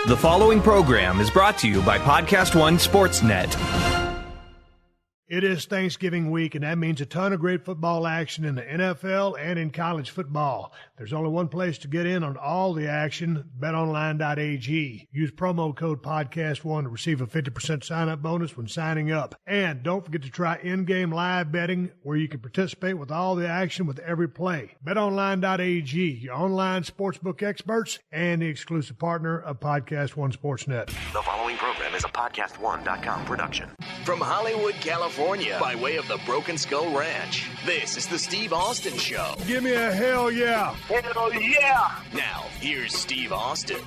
The following program is brought to you by PodcastOne Sportsnet. It is Thanksgiving week, and that means a ton of great football action in the NFL and in college football. There's only one place to get in on all the action, betonline.ag. Use promo code PodcastOne to receive a 50% sign-up bonus when signing up. And don't forget to try in-game live betting, where you can participate with all the action with every play. Betonline.ag, your online sportsbook experts and the exclusive partner of PodcastOne Sportsnet. The following program is a PodcastOne.com production. From Hollywood, California, by way of the Broken Skull Ranch, this is the Steve Austin Show. Give me a hell yeah. Hell yeah! Now, here's Steve Austin.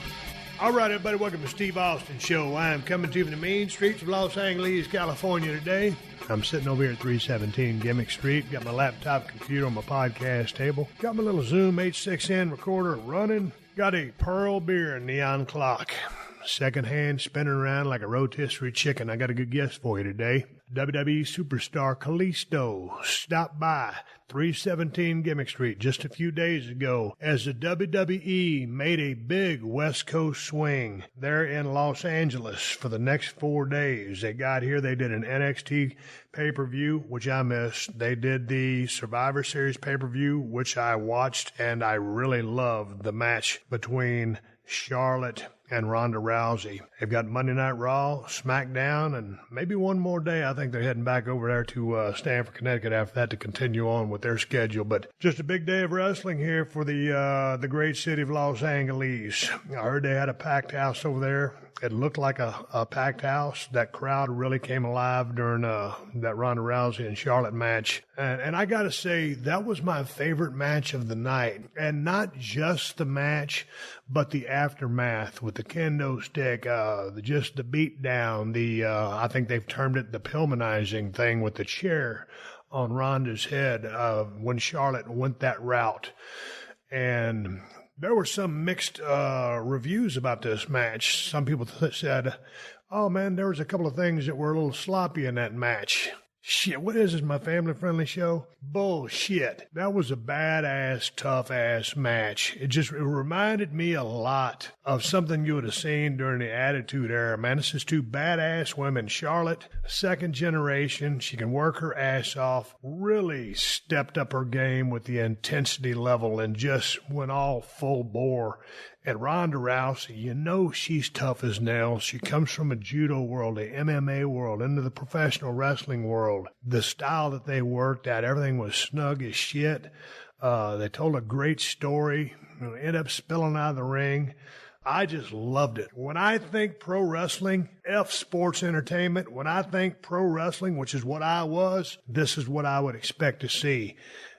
All right, everybody, welcome to Steve Austin Show. I am coming to you from the main streets of Los Angeles, California today. I'm sitting over here at 317 Gimmick Street. Got my laptop computer on my podcast table. Got my little Zoom H6n recorder running. Got a Pearl Beer neon clock. Secondhand, spinning around like a rotisserie chicken. I got a good guest for you today. WWE Superstar Kalisto stopped by 317 Gimmick Street just a few days ago as the WWE made a big West Coast swing there in Los Angeles for the next 4 days. They got here, they did an NXT pay-per-view, which I missed. They did the Survivor Series pay-per-view, which I watched, and I really loved the match between Charlotte and Ronda Rousey. They've got Monday Night Raw, SmackDown, and maybe one more day. I think they're heading back over there to Stamford, Connecticut after that to continue on with their schedule. But just a big day of wrestling here for the great city of Los Angeles. I heard they had a packed house over there. It looked like a packed house. That crowd really came alive during that Ronda Rousey and Charlotte match. And I got to say, that was my favorite match of the night. And not just the match, but the aftermath with the kendo stick, just the beat down, I think they've termed it the Pillmanizing thing with the chair on Ronda's head when Charlotte went that route. And there were some mixed reviews about this match. Some people said, oh man, there was a couple of things that were a little sloppy in that match. Shit, what is this, my family-friendly show? Bullshit. That was a badass, tough-ass match. It reminded me a lot of something you would have seen during the Attitude Era. Man, this is two badass women. Charlotte, second generation. She can work her ass off. Really stepped up her game with the intensity level and just went all full bore. And Ronda Rousey, you know she's tough as nails. She comes from a judo world, a MMA world, into the professional wrestling world. The style that they worked at, everything was snug as shit. They told a great story. Ended up spilling out of the ring. I just loved it. When I think pro wrestling, F sports entertainment, when I think pro wrestling, which is what I was, this is what I would expect to see.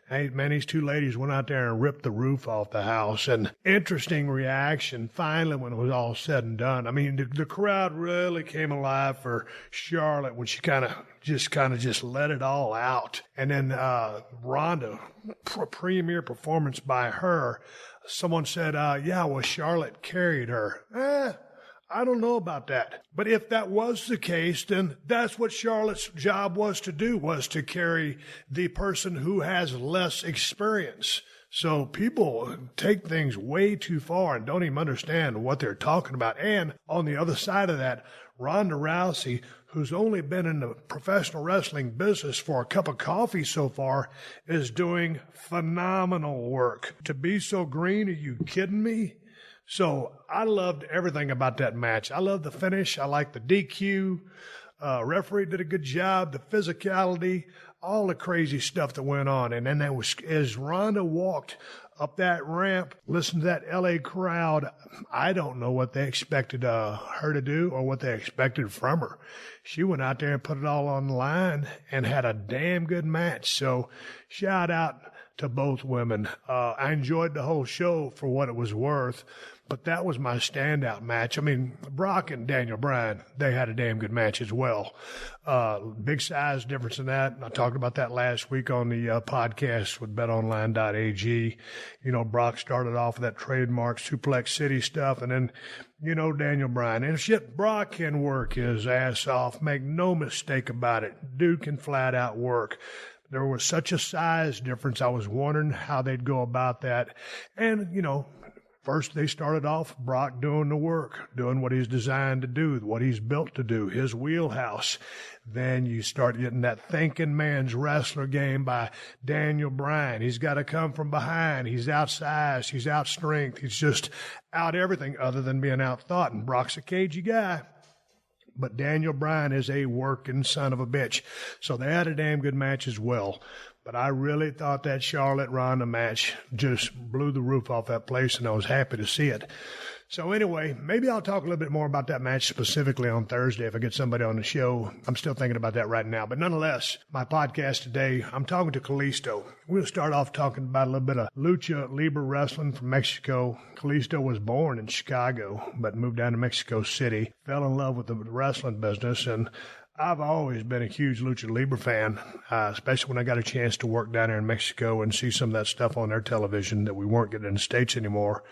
Hey, man, these two ladies went out there and ripped the roof off the house. And interesting reaction finally when it was all said and done. I mean, the crowd really came alive for Charlotte when she kind of just let it all out. And then Ronda, premier performance by her. Someone said, Charlotte carried her. I don't know about that. But if that was the case, then that's what Charlotte's job was to do, was to carry the person who has less experience. So people take things way too far and don't even understand what they're talking about. And on the other side of that, Ronda Rousey, who's only been in the professional wrestling business for a cup of coffee so far, is doing phenomenal work. To be so green, are you kidding me? So I loved everything about that match. I loved the finish. I liked the DQ. Referee did a good job. The physicality, all the crazy stuff that went on. And then that was, as Ronda walked up that ramp, listen to that LA crowd. I don't know what they expected her to do or what they expected from her. She went out there and put it all on the line and had a damn good match. So shout out to both women. I enjoyed the whole show for what it was worth, but that was my standout match. I mean, Brock and Daniel Bryan, they had a damn good match as well. Big size difference in that. I talked about that last week on the podcast with betonline.ag. You know, Brock started off with that trademark Suplex City stuff, and then, you know, Daniel Bryan. And shit, Brock can work his ass off. Make no mistake about it. Dude can flat out work. There was such a size difference. I was wondering how they'd go about that. And, you know, First, they started off Brock doing the work, doing what he's designed to do, what he's built to do, his wheelhouse. Then you start getting that thinking man's wrestler game by Daniel Bryan. He's got to come from behind. He's outsized. He's out strength. He's just out everything other than being out thought. And Brock's a cagey guy. But Daniel Bryan is a working son of a bitch. So they had a damn good match as well. But I really thought that Charlotte-Ronda match just blew the roof off that place, and I was happy to see it. So anyway, maybe I'll talk a little bit more about that match specifically on Thursday if I get somebody on the show. I'm still thinking about that right now. But nonetheless, my podcast today, I'm talking to Kalisto. We'll start off talking about a little bit of Lucha Libre wrestling from Mexico. Kalisto was born in Chicago, but moved down to Mexico City, fell in love with the wrestling business, and I've always been a huge Lucha Libre fan, especially when I got a chance to work down there in Mexico and see some of that stuff on their television that we weren't getting in the States anymore.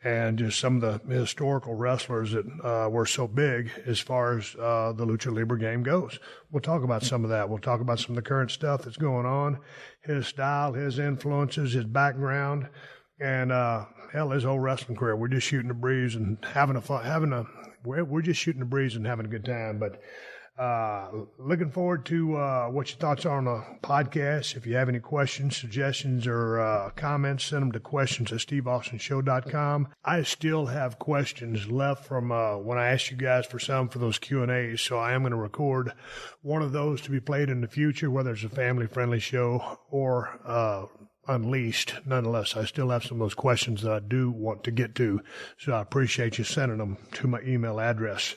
And just some of the historical wrestlers that were so big as far as the Lucha Libre game goes. We'll talk about some of that. We'll talk about some of the current stuff that's going on, his style, his influences, his background, and hell, his whole wrestling career. We're just shooting the breeze and we're just shooting the breeze and having a good time. But looking forward to what your thoughts are on the podcast. If you have any questions, suggestions, or comments, send them to questions@steveaustonshow.com. I still have questions left from when I asked you guys for some for those Q&As, so I am going to record one of those to be played in the future, whether it's a family-friendly show or Unleashed. Nonetheless, I still have some of those questions that I do want to get to, so I appreciate you sending them to my email address.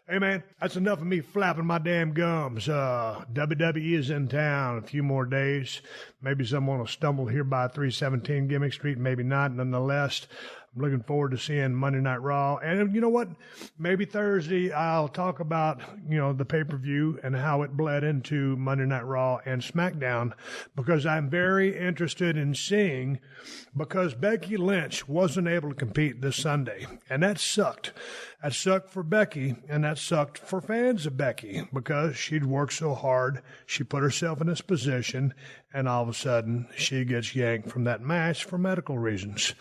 Hey, man, that's enough of me flapping my damn gums. WWE is in town a few more days. Maybe someone will stumble here by 317 Gimmick Street, maybe not. Nonetheless, I'm looking forward to seeing Monday Night Raw. And you know what? Maybe Thursday I'll talk about, the pay-per-view and how it bled into Monday Night Raw and SmackDown, because I'm very interested in seeing, because Becky Lynch wasn't able to compete this Sunday, and that sucked. That sucked for Becky, and that sucked for fans of Becky, because she'd worked so hard. She put herself in this position, and all of a sudden she gets yanked from that match for medical reasons.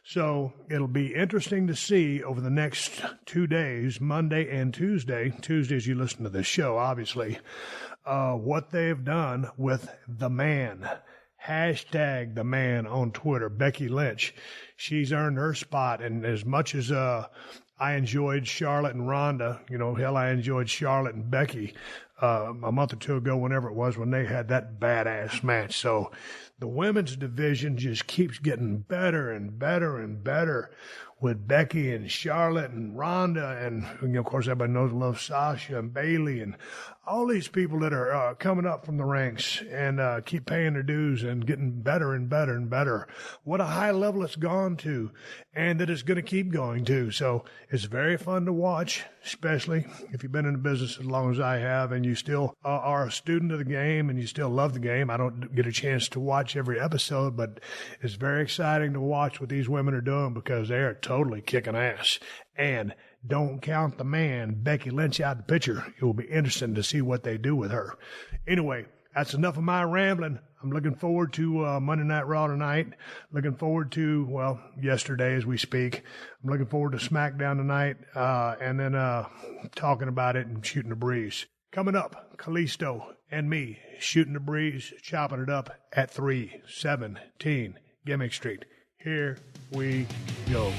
So it'll be interesting to see over the next 2 days, Monday and Tuesday as you listen to this show, obviously, what they've done with the man. Hashtag the man on Twitter, Becky Lynch. She's earned her spot, and as much as I enjoyed Charlotte and Ronda, I enjoyed Charlotte and Becky a month or two ago, whenever it was, when they had that badass match. So the women's division just keeps getting better and better and better with Becky and Charlotte and Ronda, and of course everybody loves Sasha and Bayley and all these people that are coming up from the ranks and keep paying their dues and getting better and better and better. What a high level it's gone to, and that it's going to keep going to. So it's very fun to watch, especially if you've been in the business as long as I have and you still are a student of the game and you still love the game. I don't get a chance to watch every episode, but it's very exciting to watch what these women are doing, because they are totally kicking ass. And don't count the man, Becky Lynch, out the picture. It will be interesting to see what they do with her. Anyway, that's enough of my rambling. I'm looking forward to Monday Night Raw tonight. Looking forward to, yesterday as we speak. I'm looking forward to SmackDown tonight, and then talking about it and shooting the breeze. Coming up, Kalisto and me shooting the breeze, chopping it up at 317 Gimmick Street. Here we go.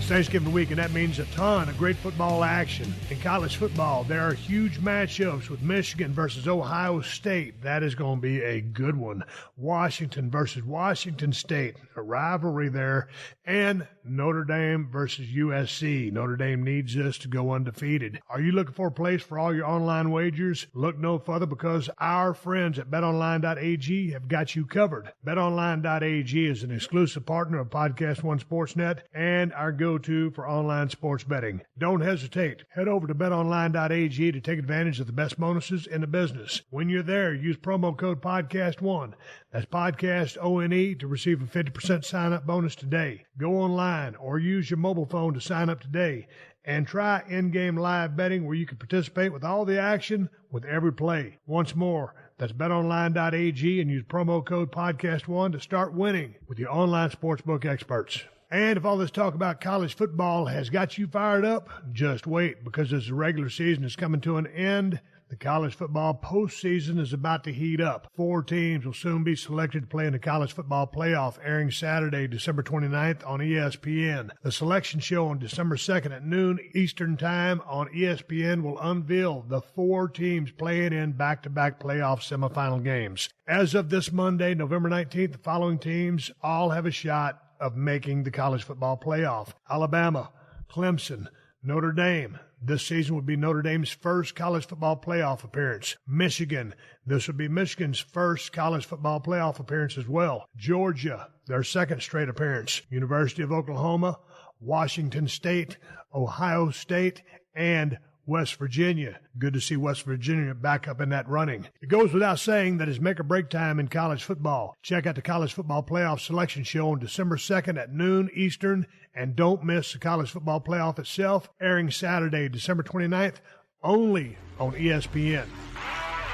Thanksgiving week, and that means a ton of great football action. In college football, there are huge matchups with Michigan versus Ohio State. That is going to be a good one. Washington versus Washington State, a rivalry there. And Notre Dame versus USC. Notre Dame needs this to go undefeated. Are you looking for a place for all your online wagers? Look no further, because our friends at betonline.ag have got you covered. Betonline.ag is an exclusive partner of PodcastOne Sportsnet and our go-to for online sports betting. Don't hesitate. Head over to betonline.ag to take advantage of the best bonuses in the business. When you're there, use promo code PodcastOne. That's PodcastOne to receive a 50% sign-up bonus today. Go online or use your mobile phone to sign up today and try in-game live betting, where you can participate with all the action with every play. Once more, That's betonline.ag and use promo code PodcastOne to start winning with your online sportsbook experts. And if all this talk about college football has got you fired up, just wait, because as the regular season is coming to an end, the college football postseason is about to heat up. 4 teams will soon be selected to play in the college football playoff, airing Saturday, December 29th on ESPN. The selection show on December 2nd at noon Eastern Time on ESPN will unveil the 4 teams playing in back-to-back playoff semifinal games. As of this Monday, November 19th, the following teams all have a shot of making the college football playoff: Alabama, Clemson, Notre Dame. This season would be Notre Dame's first college football playoff appearance. Michigan. This would be Michigan's first college football playoff appearance as well. Georgia, their second straight appearance. University of Oklahoma, Washington State, Ohio State, and West Virginia. Good to see West Virginia back up in that running. It goes without saying that it's make or break time in college football. Check out the College Football Playoff Selection Show on December 2nd at noon Eastern, and don't miss the College Football Playoff itself, airing Saturday, December 29th, only on ESPN.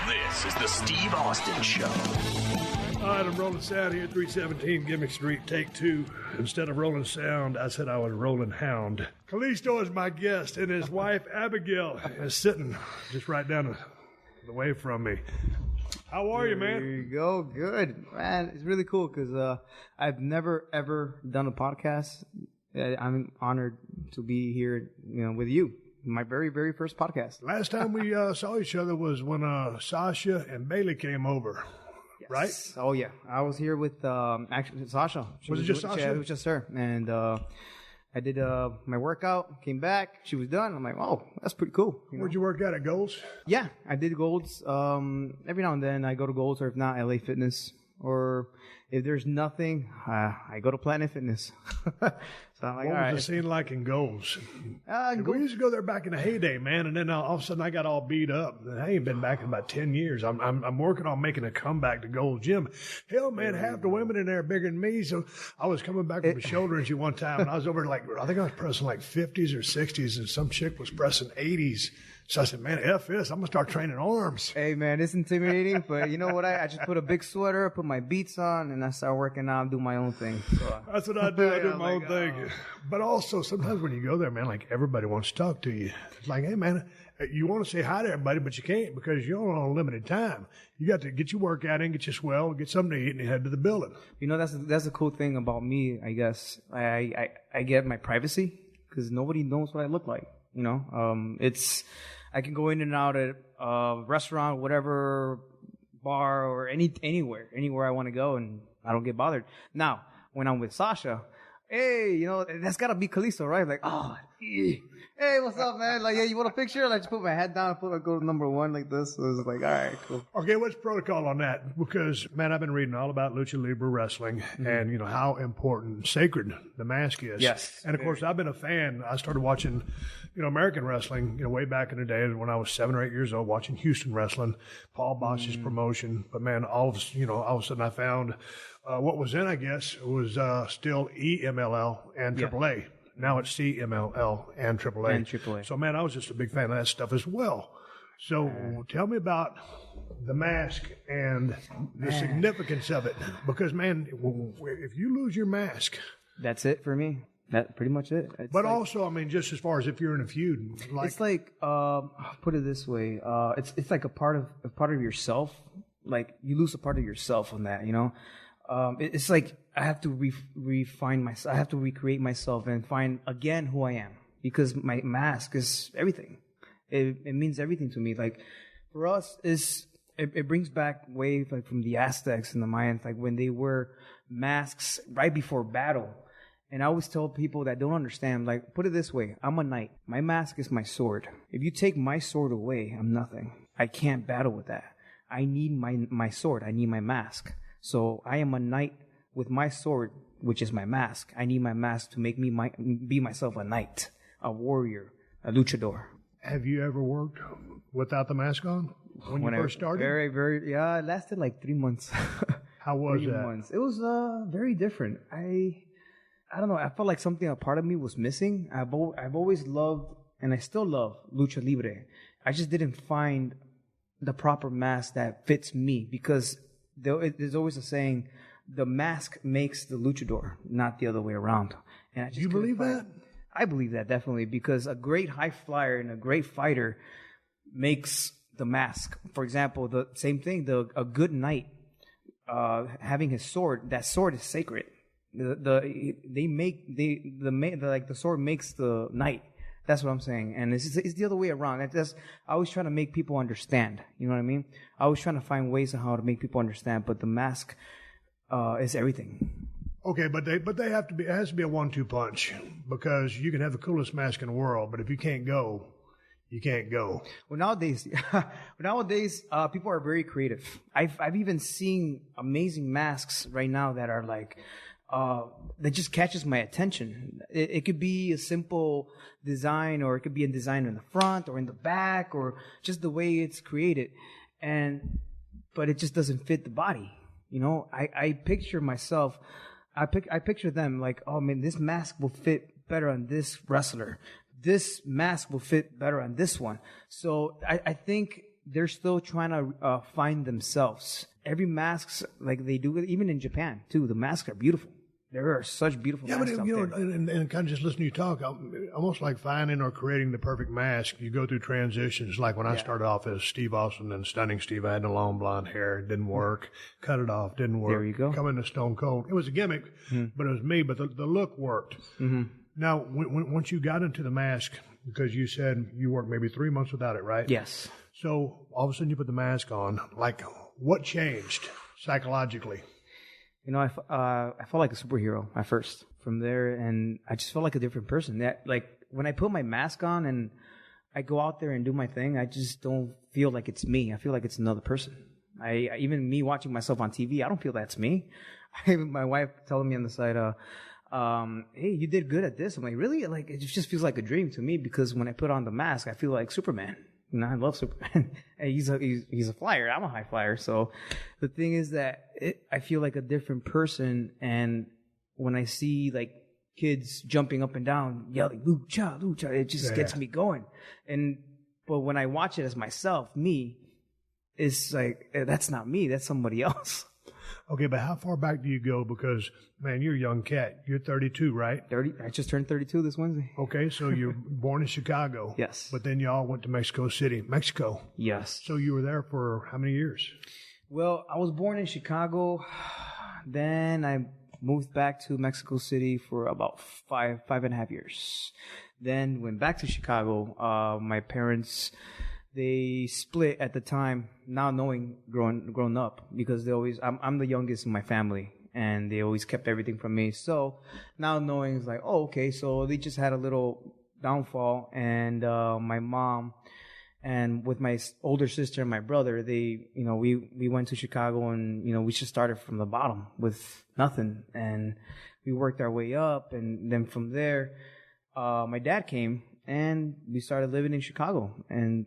This is the Steve Austin Show. All right, I'm rolling sound here, 317 Gimmick Street, take 2. Instead of rolling sound, I said I was rolling hound. Kalisto is my guest, and his wife, Abigail, is sitting just right down the way from me. How are you, man? There you go. Good. Man, it's really cool because I've never, ever done a podcast. I'm honored to be here, with you. My very, very first podcast. Last time we saw each other was when Sasha and Bailey came over. Yes. Right? Oh, yeah. I was here with actually Sasha. Was it just Sasha? Yeah, it was just her. And I did my workout, came back. She was done. I'm like, oh, that's pretty cool. Where'd you work out at Gold's? Yeah, I did Gold's. Every now and then I go to Gold's, or if not, LA Fitness. Or if there's nothing, I go to Planet Fitness. So I'm like, what all was right. the scene like in Gold's? We used to go there back in the heyday, man, and then all of a sudden I got all beat up. I ain't been back in about 10 years. I'm working on making a comeback to Gold's Gym. Hell, man, half the women in there are bigger than me. So I was coming back from a shoulder injury one time, and I was over I think I was pressing like 50s or 60s, and some chick was pressing 80s. So I said, man, F this. I'm going to start training arms. Hey, man, it's intimidating, but you know what? I just put a big sweater, put my beats on, and I start working out and do my own thing. So, that's what I do. I do my own thing. But also, sometimes when you go there, man, like everybody wants to talk to you. It's like, hey, man, you want to say hi to everybody, but you can't because you're on a limited time. You got to get your workout in, get your swell, get something to eat, and head to the building. That's a cool thing about me, I guess. I get my privacy because nobody knows what I look like. I can go in and out at a restaurant, whatever, bar, or anywhere I want to go, and I don't get bothered. Now, when I'm with Sasha, hey, that's gotta be Kalisto, right? Like, oh, hey, what's up, man? Like, yeah, you want a picture? Like, just put my head down and go to number 1 like this. So it's like, all right, cool. Okay, what's protocol on that? Because, man, I've been reading all about Lucha Libre wrestling and, how important, sacred the mask is. Yes. And, of course, I've been a fan. I started watching, American wrestling, way back in the day when I was 7 or 8 years old, watching Houston wrestling, Paul Bosch's promotion. But, man, all of a sudden I found what was in, I guess, was still EMLL and AAA. Now it's CMLL and AAA. So, man, I was just a big fan of that stuff as well. So tell me about the mask and the significance of it. Because, man, if you lose your mask. That's it for me. That's pretty much it. But also, I mean, just as far as if you're in a feud. It's like, put it this way. It's like a part of yourself. Like, you lose a part of yourself on that, it's like I have to refine myself. I have to recreate myself and find again who I am, because my mask is everything. It means everything to me. Like, for us, it brings back way like from the Aztecs and the Mayans, like when they wear masks right before battle. And I always tell people that don't understand, like, put it this way: I'm a knight. My mask is my sword. If you take my sword away, I'm nothing. I can't battle with that. I need my sword. I need my mask. So I am a knight with my sword, which is my mask. I need my mask to make me be myself a knight, a warrior, a luchador. Have you ever worked without the mask on when you first started? Very, very, yeah. It lasted like 3 months. How was 3 that? months. It was very different. I don't know. I felt like a part of me was missing. I've always loved, and I still love, Lucha Libre. I just didn't find the proper mask that fits me, because there's always a saying, the mask makes the luchador, not the other way around. And I just you believe that? I believe that, definitely, because a great high flyer and a great fighter makes the mask. For example, the same thing, a good knight having his sword, that sword is sacred. The sword makes the knight. That's what I'm saying. And it's the other way around. I always try to make people understand. You know what I mean? I always trying to find ways on how to make people understand. But the mask is everything. Okay, but they have to be. It has to be a 1-2 punch, because you can have the coolest mask in the world, but if you can't go, you can't go. Well, nowadays, people are very creative. I've even seen amazing masks right now that are like. That just catches my attention. It could be a simple design, or it could be a design in the front or in the back, or just the way it's created, but it just doesn't fit the body. You know, I picture myself. I picture them like, oh man, this mask will fit better on this wrestler. This mask will fit better on this one. So I think they're still trying to find themselves. Every masks, like they do, even in Japan too, the masks are beautiful. There are such beautiful masks out there. And kind of just listening to you talk, almost like finding or creating the perfect mask. You go through transitions. Like when I started off as Steve Austin and Stunning Steve, I had the long blonde hair. It didn't work. Cut it off. Didn't work. There you go. Come into Stone Cold. It was a gimmick, but it was me. But the look worked. Mm-hmm. Now, once you got into the mask, because you said you worked maybe 3 months without it, right? Yes. So all of a sudden you put the mask on. Like, what changed psychologically? You know, I felt like a superhero at first. From there, and I just felt like a different person. That, like, when I put my mask on and I go out there and do my thing, I just don't feel like it's me. I feel like it's another person. Even me watching myself on TV, I don't feel that's me. My wife telling me on the side, hey, you did good at this. I'm like, really? Like, it just feels like a dream to me, because when I put on the mask, I feel like Superman. You know, I love Superman. He's a flyer. I'm a high flyer. So the thing is that I feel like a different person. And when I see like kids jumping up and down, yelling "Lucha, Lucha," it just gets me going. But when I watch it as myself, me, it's like, that's not me. That's somebody else. Okay, but how far back do you go? Because, man, you're a young cat. You're 32, right? 30. I just turned 32 this Wednesday. Okay, so you're born in Chicago. Yes. But then y'all went to Mexico City, Mexico. Yes. So you were there for how many years? Well, I was born in Chicago. Then I moved back to Mexico City for about five and a half years. Then went back to Chicago. My parents, they split at the time, now knowing grown up, because I'm the youngest in my family, and they always kept everything from me. So now knowing, it's like, oh, okay, so they just had a little downfall, and my mom and with my older sister and my brother, we went to Chicago, and we just started from the bottom with nothing, and we worked our way up, and then from there, my dad came. And we started living in Chicago.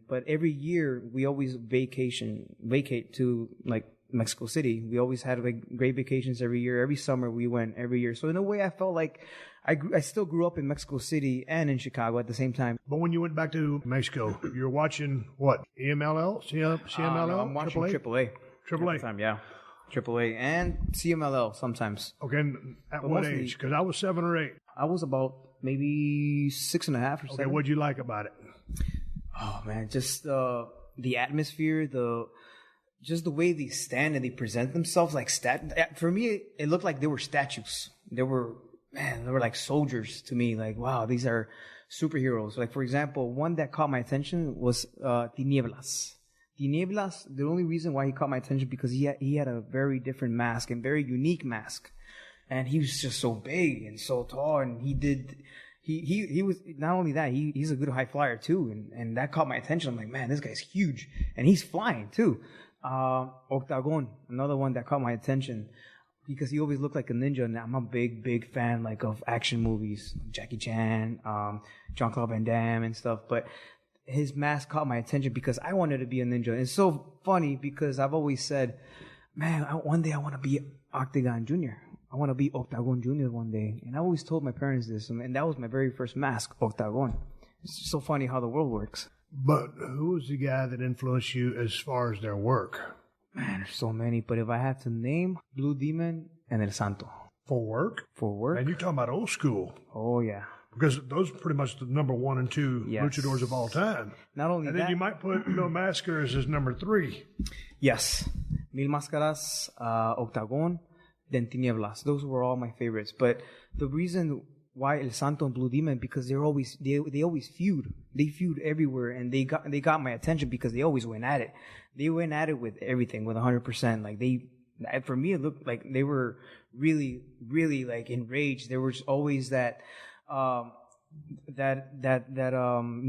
But every year we always vacate to like Mexico City. We always had like great vacations every year. Every summer we went every year. So in a way, I felt like I still grew up in Mexico City and in Chicago at the same time. But when you went back to Mexico, you were watching what? EMLL? CMLL? No, I'm watching AAA. AAA. At the time, yeah. AAA and CMLL sometimes. Okay, and at what age? Because I was 7 or 8. I was about maybe 6.5 or 7. Okay, what'd you like about it? Oh man, just the atmosphere, just the way they stand and they present themselves like for me, it looked like they were statues. They were like soldiers to me. Like, wow, these are superheroes. Like, for example, one that caught my attention was Tinieblas. Tinieblas, the only reason why he caught my attention because he had a very different mask and very unique mask. And he was just so big and so tall, and he was not only that, he's a good high flyer too, and that caught my attention. I'm like, man, this guy's huge, and he's flying too. Octagon, another one that caught my attention because he always looked like a ninja, and I'm a big fan like of action movies, Jackie Chan, Jean-Claude Van Damme and stuff. But his mask caught my attention because I wanted to be a ninja. And it's so funny because I've always said, man, one day I want to be Octagon Jr. I want to be Octagon Jr. one day. And I always told my parents this, and that was my very first mask, Octagon. It's so funny how the world works. But who was the guy that influenced you as far as their work? Man, there's so many. But if I had to name, Blue Demon and El Santo. For work? For work? And you're talking about old school. Oh, yeah. Because those are pretty much the number 1 and 2 Yes. luchadors of all time. Not only and that. then you might put Mascaras as number 3. Yes. Mil Máscaras, Octagon, then Tinieblas. Those were all my favorites. But the reason why El Santo and Blue Demon, because they always feud. They feud everywhere, and they got my attention because they always went at it. They went at it with everything, with 100%. Like for me, it looked like they were really, really like enraged. There was always that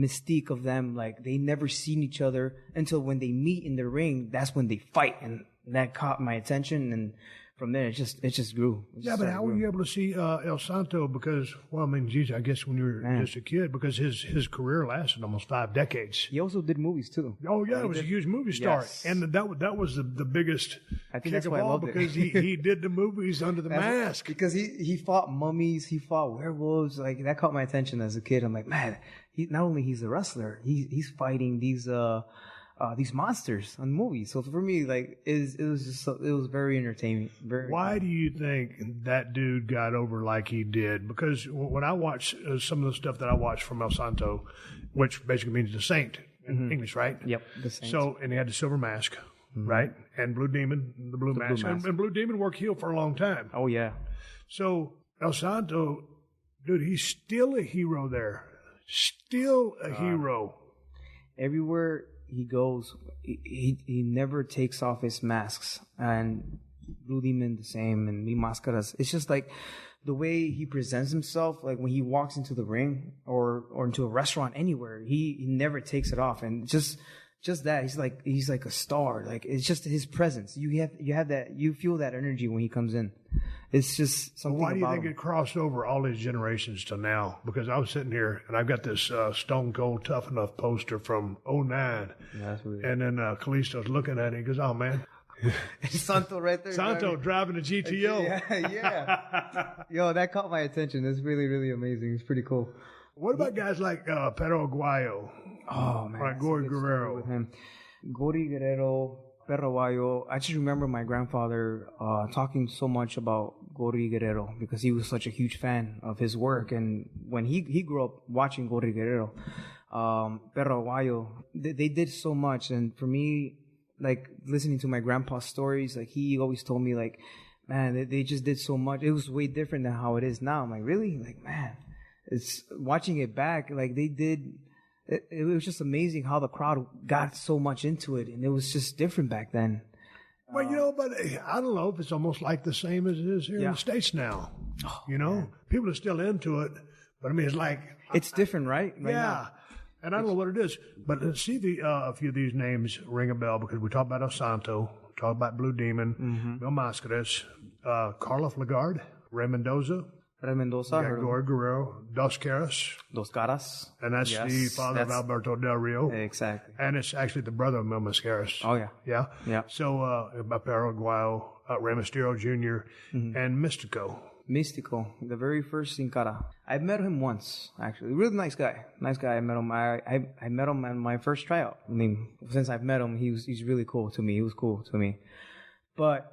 mystique of them. Like they never seen each other until when they meet in the ring. That's when they fight, and that caught my attention. And from there, it just grew. But how were you able to see El Santo? Because, well, I mean, geez, I guess when you were just a kid, because his career lasted almost 5 decades. He also did movies too. Oh yeah, he was a huge movie star, Yes. and that was the biggest I think kick that's of why I all loved it. because he did the movies under the mask. Because he fought mummies, he fought werewolves. Like that caught my attention as a kid. I'm like, man, not only he's a wrestler, he's fighting these monsters on movies. So for me, like, it was very entertaining. Why do you think that dude got over like he did? Because when I watch some of the stuff that I watched from El Santo, which basically means the saint in English, right? Yep, the saint. So, and he had the silver mask, right? And Blue Demon, the blue mask. And Blue Demon worked heel for a long time. Oh yeah. So El Santo, dude, he's still a hero there. Still a hero. Everywhere he goes, he never takes off his masks. And Blue Demon the same, and Mil Máscaras. It's just like the way he presents himself, like when he walks into the ring or into a restaurant anywhere, he never takes it off. And just that, he's like a star. Like it's just his presence. You have that, you feel that energy when he comes in. It's just something. Why do you about think him. it crossed over all these generations to now? Because I was sitting here and I've got this Stone Cold Tough Enough poster from '09. Yeah, that's weird. And then Kalisto's looking at it and he goes, "Oh man, Santo right there. Santo driving a GTO." Yeah. Yo, that caught my attention. It's really, really amazing. It's pretty cool. What about guys like Perro Aguayo? Oh man, Like that's a Gory good story Guerrero. with him. Gory Guerrero, Perro Aguayo. I just remember my grandfather talking so much about Gory Guerrero because he was such a huge fan of his work. And when he grew up watching Gory Guerrero, Perro Aguayo, they did so much. And for me, like listening to my grandpa's stories, like he always told me, like, man, they just did so much. It was way different than how it is now. I'm like, really? Like, man, it's watching it back. Like they did. It was just amazing how the crowd got so much into it, and it was just different back then. Well, but I don't know if it's almost like the same as it is here in the States now. People are still into it, but I mean, it's like it's different, right? Now. And I don't know what it is, but let's see a few of these names ring a bell because we talked about El Santo, talked about Blue Demon, Mil Máscaras, Carlos Lagarde, Rey Mendoza. Rey Mendoza, Gory Guerrero, Dos Caras. Dos Caras. And that's the father of Alberto Del Rio. Exactly. And it's actually the brother of Mil Máscaras. Oh, yeah. Yeah? Yeah. So, Perro Aguayo, Rey Mysterio Jr., and Mystico. Mystico, the very first Sin Cara. I've met him once, actually. Really nice guy. Nice guy. I met him. I met him on my first tryout. I mean, since I've met him, he's really cool to me. He was cool to me. But,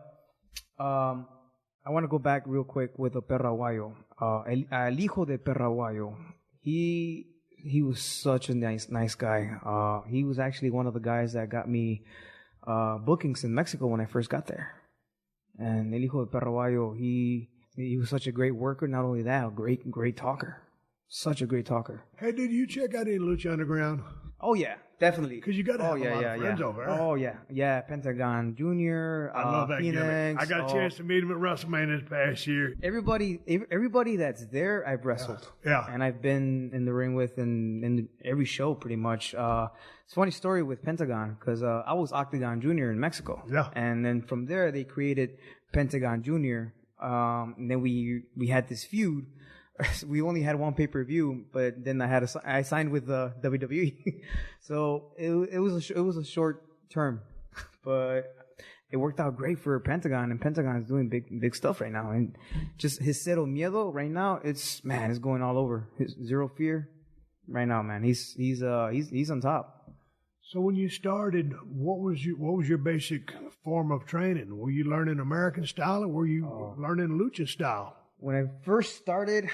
I want to go back real quick with the Perro Aguayo. El hijo de Perro Aguayo. He was such a nice guy. He was actually one of the guys that got me bookings in Mexico when I first got there. And El hijo de Perro Aguayo, he was such a great worker. Not only that, a great talker. Such a great talker. Hey, did you check out any Lucha Underground? Oh yeah, definitely. Because you got to have a lot of friends over there. Oh yeah, Pentagon Jr. I love that Phoenix. gimmick. I got a chance to meet him at WrestleMania this past year. Everybody that's there, I've wrestled. Yeah. And I've been in the ring with in every show pretty much. It's a funny story with Pentagon because I was Octagon Jr. in Mexico. Yeah. And then from there they created Pentagon Jr. And then we had this feud. We only had one pay-per-view, but then I signed with WWE. So it was a short term, but it worked out great for Pentagon, and Pentagon is doing big stuff right now. And just his Cero Miedo right now, it's going all over. His Zero Fear right now, man. He's on top. So when you started, what was your basic form of training? Were you learning American style, or were you learning lucha style? When I first started,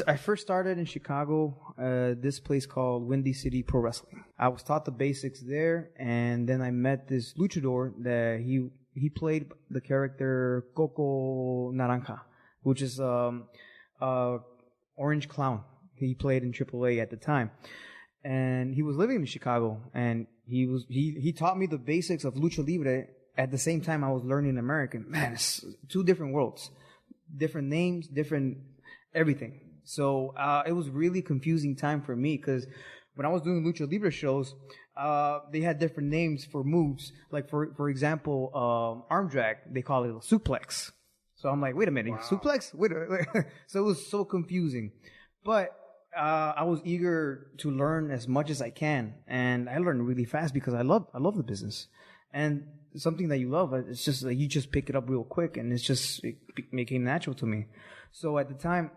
I first started in Chicago, this place called Windy City Pro Wrestling. I was taught the basics there, and then I met this luchador that he played the character Coco Naranja, which is Orange Clown. He played in AAA at the time, and he was living in Chicago, and he taught me the basics of lucha libre at the same time I was learning American. Man, it's two different worlds. Different names, different everything. So it was really confusing time for me because when I was doing Lucha Libre shows, they had different names for moves. Like for example, arm drag, they call it a suplex. So I'm like, wait a minute, suplex? Wait. So it was so confusing. But I was eager to learn as much as I can, and I learned really fast because I love the business. And something that you love, it's just like you just pick it up real quick, and it became natural to me. So at the time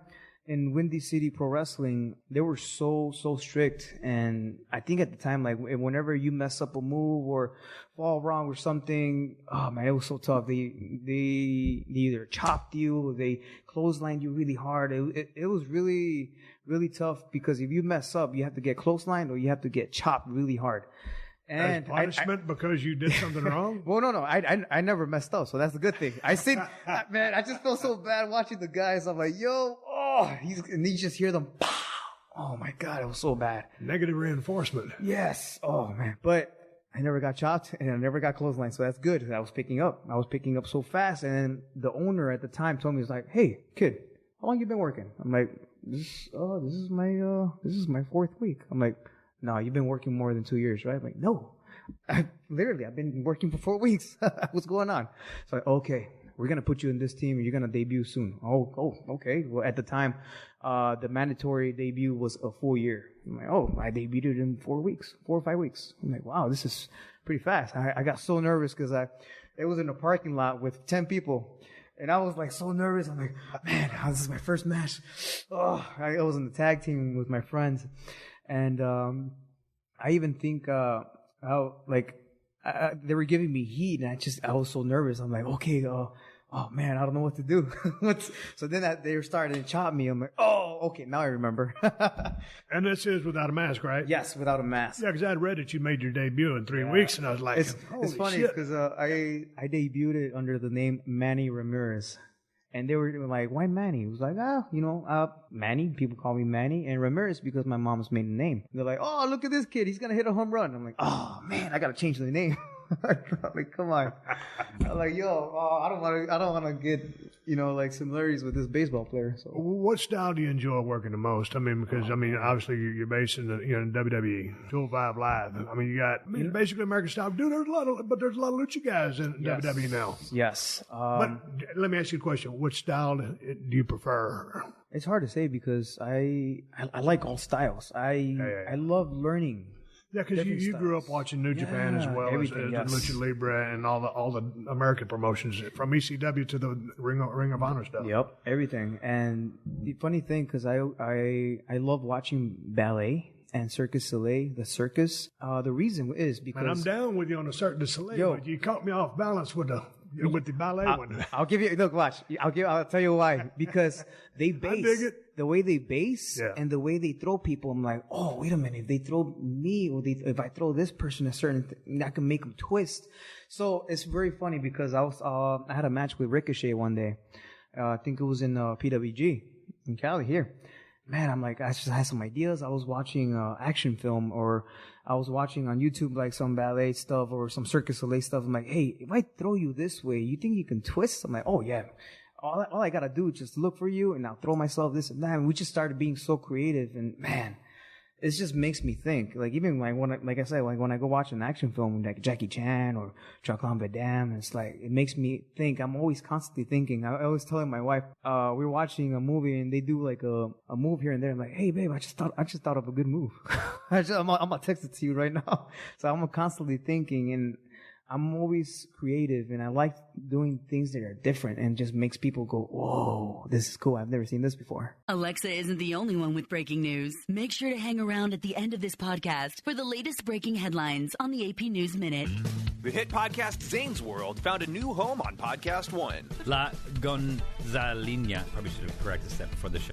in Windy City Pro Wrestling, they were so strict, and I think at the time, like whenever you mess up a move or fall wrong or something, oh man, it was so tough. They either chopped you, or they clotheslined you really hard. It was really tough because if you mess up, you have to get clotheslined or you have to get chopped really hard. And as punishment because you did something wrong? Well, no, I never messed up, so that's a good thing. I man, I just felt so bad watching the guys. I'm like, and you just hear them, pow! Oh my God, it was so bad. Negative reinforcement. Yes. Oh man, but I never got chopped and I never got clotheslined, so that's good. I was picking up so fast, and the owner at the time told me, he's like, "Hey, kid, how long you been working?" I'm like, "This is my fourth week." I'm like, "No, you've been working more than 2 years, right?" I'm like, "No, I've been working for 4 weeks." What's going on? So, okay, we're going to put you in this team and you're going to debut soon. Oh, okay. Well, at the time, the mandatory debut was a full year. I'm like, I debuted in 4 or 5 weeks. I'm like, wow, this is pretty fast. I got so nervous because it was in a parking lot with 10 people. And I was like so nervous. I'm like, man, this is my first match. I was in the tag team with my friends. And I even think how they were giving me heat, and I was so nervous. I'm like, okay, oh man, I don't know what to do. So then they were starting to chop me. I'm like, okay, now I remember. And this is without a mask, right? Yes, without a mask. Yeah, because I had read that you made your debut in 3 weeks, and I was like, it's funny because I debuted it under the name Manny Ramirez. And they were like, why Manny? It was like, Manny. People call me Manny. And Ramirez because my mom's maiden name. They're like, oh, look at this kid. He's going to hit a home run. I'm like, oh, man, I got to change the name. Like, come on. I'm like, I don't want to get, similarities with this baseball player. So, what style do you enjoy working the most? I mean, because obviously you're based in WWE 205 Live. I mean, you got basically American style. Dude, there's a lot of lucha guys in WWE now. Yes. But let me ask you a question. What style do you prefer? It's hard to say because I like all styles. I love learning. Yeah, because you grew up watching New Japan as well as Lucha Libre and all the American promotions from ECW to the Ring of Honor stuff. Yep, everything. And the funny thing, because I love watching ballet and Cirque du Soleil, the circus. The reason is because I'm down with you on the Cirque du Soleil, but you caught me off balance with the ballet one. I'll give you watch. I'll tell you why. Because they base I dig it. The way they base and the way they throw people. I'm like, oh, wait a minute. If they throw me or if I throw this person a certain thing, I can make them twist. So it's very funny because I had a match with Ricochet one day. I think it was in PWG in Cali here. Man, I'm like, I just had some ideas. I was watching action film, or I was watching on YouTube like some ballet stuff or some Cirque du Soleil stuff. I'm like, hey, if I throw you this way, you think you can twist? I'm like, oh yeah. All I gotta do is just look for you, and I'll throw myself this and that. And we just started being so creative, and man, it just makes me think. Like even when I go watch an action film like Jackie Chan or Jean-Claude Van Damme, it's like it makes me think. I'm always constantly thinking. I always telling my wife, we're watching a movie and they do like a move here and there. I'm like, hey babe, I just thought of a good move. I'm gonna text it to you right now. So I'm constantly thinking, and I'm always creative, and I like doing things that are different and just makes people go, whoa, this is cool. I've never seen this before. Alexa isn't the only one with breaking news. Make sure to hang around at the end of this podcast for the latest breaking headlines on the AP News Minute. The hit podcast Zane's World found a new home on Podcast One. La Gonzalina. Probably should have corrected that before the show.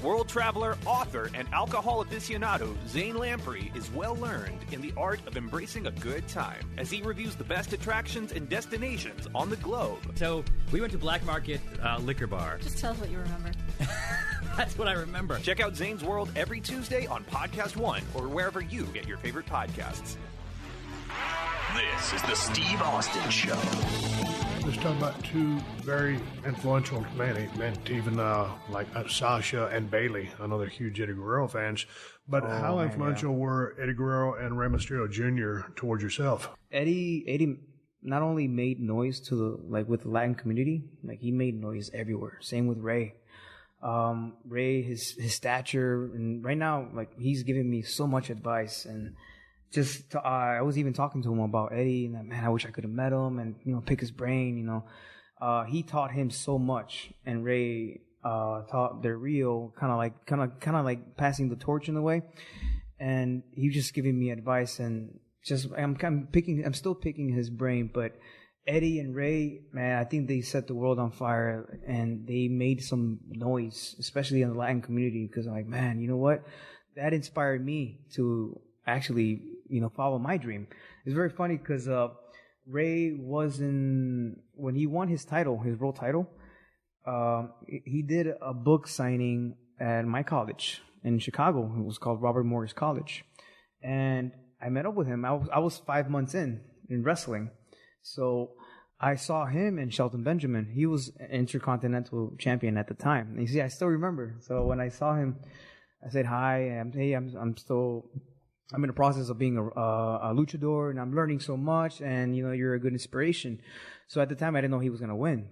World traveler, author, and alcohol aficionado Zane Lamprey is well learned in the art of embracing a good time as he reviews the best attractions and destinations on the globe. So we went to Black Market Liquor Bar. Just tell us what you remember. That's what I remember. Check out Zane's World every Tuesday on Podcast One or wherever you get your favorite podcasts. This is the Steve Austin Show. Let's talk about two very influential men, even like Sasha and Bailey. I know they're huge Eddie Guerrero fans, but how influential were Eddie Guerrero and Rey Mysterio Jr. towards yourself? Eddie not only made noise to with the Latin community, like he made noise everywhere. Same with Rey. Rey, his stature, and right now, like he's giving me so much advice and. I was even talking to him about Eddie, and man, I wish I could have met him and pick his brain. He taught him so much, and Rey taught Del Rio, kind of like passing the torch in a way. And he was just giving me advice, and I'm still picking his brain. But Eddie and Rey, man, I think they set the world on fire, and they made some noise, especially in the Latin community. Because I'm like, man, you know what? That inspired me to actually, follow my dream. It's very funny because Rey when he won his world title, he did a book signing at my college in Chicago. It was called Robert Morris College. And I met up with him. I was 5 months in wrestling. So I saw him and Shelton Benjamin. He was an Intercontinental Champion at the time. And you see, I still remember. So when I saw him, I said, hi, I'm in the process of being a luchador, and I'm learning so much, and you're a good inspiration. So at the time, I didn't know he was gonna win,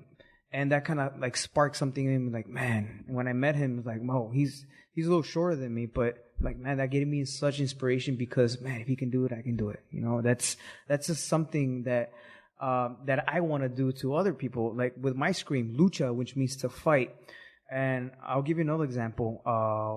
and that kind of like sparked something in me. Like, man, and when I met him, it was like, whoa, he's a little shorter than me, but like, man, that gave me such inspiration because, man, if he can do it, I can do it. That's just something that I want to do to other people. Like with my scream, lucha, which means to fight. And I'll give you another example.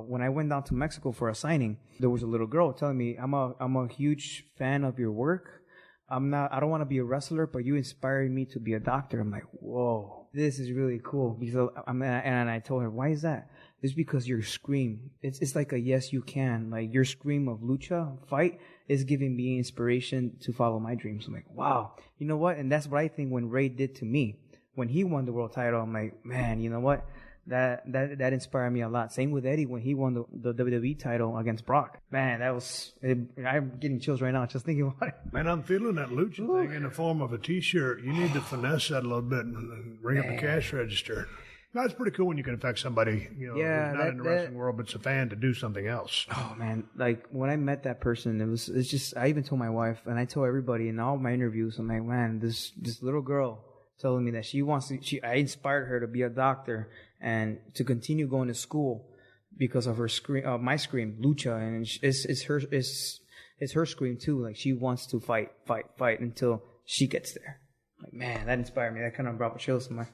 When I went down to Mexico for a signing, there was a little girl telling me, I'm a huge fan of your work. I don't want to be a wrestler, but you inspired me to be a doctor. I'm like, whoa, this is really cool. Because and I told her, why is that? It's because your scream, it's like a yes, you can. Like your scream of lucha, fight, is giving me inspiration to follow my dreams. I'm like, wow, you know what? And that's what I think when Rey did to me. When he won the world title, I'm like, man, you know what? That inspired me a lot. Same with Eddie when he won the WWE title against Brock. Man, I'm getting chills right now just thinking about it. Man, I'm feeling that lucha thing in the form of a T-shirt. You need to finesse that a little bit and bring up the cash register. No, it's pretty cool when you can affect somebody, who's not in the wrestling world, but's a fan to do something else. Oh man, like when I met that person, it's just, I even told my wife and I told everybody in all my interviews, I'm like, man, this little girl telling me that I inspired her to be a doctor and to continue going to school because of her scream, my scream, lucha, and it's her scream too. Like she wants to fight until she gets there. Like, man, that inspired me. That kind of brought chills to my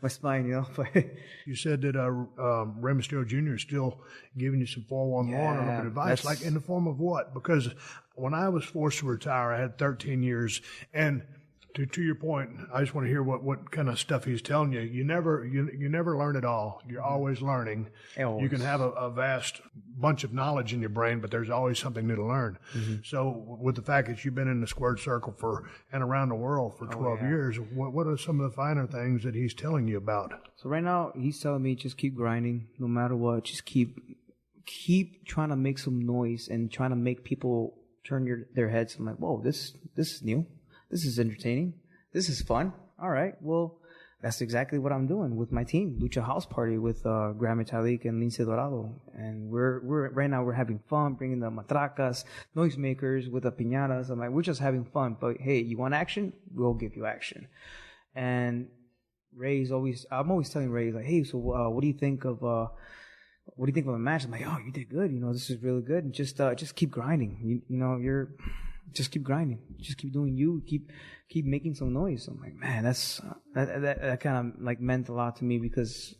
spine, But you said that Rey Mysterio Jr. is still giving you some 411 or advice, like in the form of what? Because when I was forced to retire, I had 13 years, and to your point, I just want to hear what kind of stuff he's telling you. You never learn it all. You're always learning. Always. You can have a vast bunch of knowledge in your brain, but there's always something new to learn. Mm-hmm. So with the fact that you've been in the squared circle and around the world for 12 years, what are some of the finer things that he's telling you about? So right now, he's telling me just keep grinding no matter what. Just keep trying to make some noise and trying to make people turn their heads. I'm like, whoa, this is new. This is entertaining. This is fun. All right. Well, that's exactly what I'm doing with my team, Lucha House Party, with Gran Metalik and Lince Dorado. And we're right now we're having fun, bringing the matracas, noisemakers with the piñatas. I'm like, we're just having fun. But hey, you want action? We'll give you action. And I'm always telling Rey, like, hey, so what do you think of a match? I'm like, oh, you did good. This is really good. And just keep grinding. just keep grinding, just keep doing you, keep making some noise. I'm like, man, that kind of like meant a lot to me, because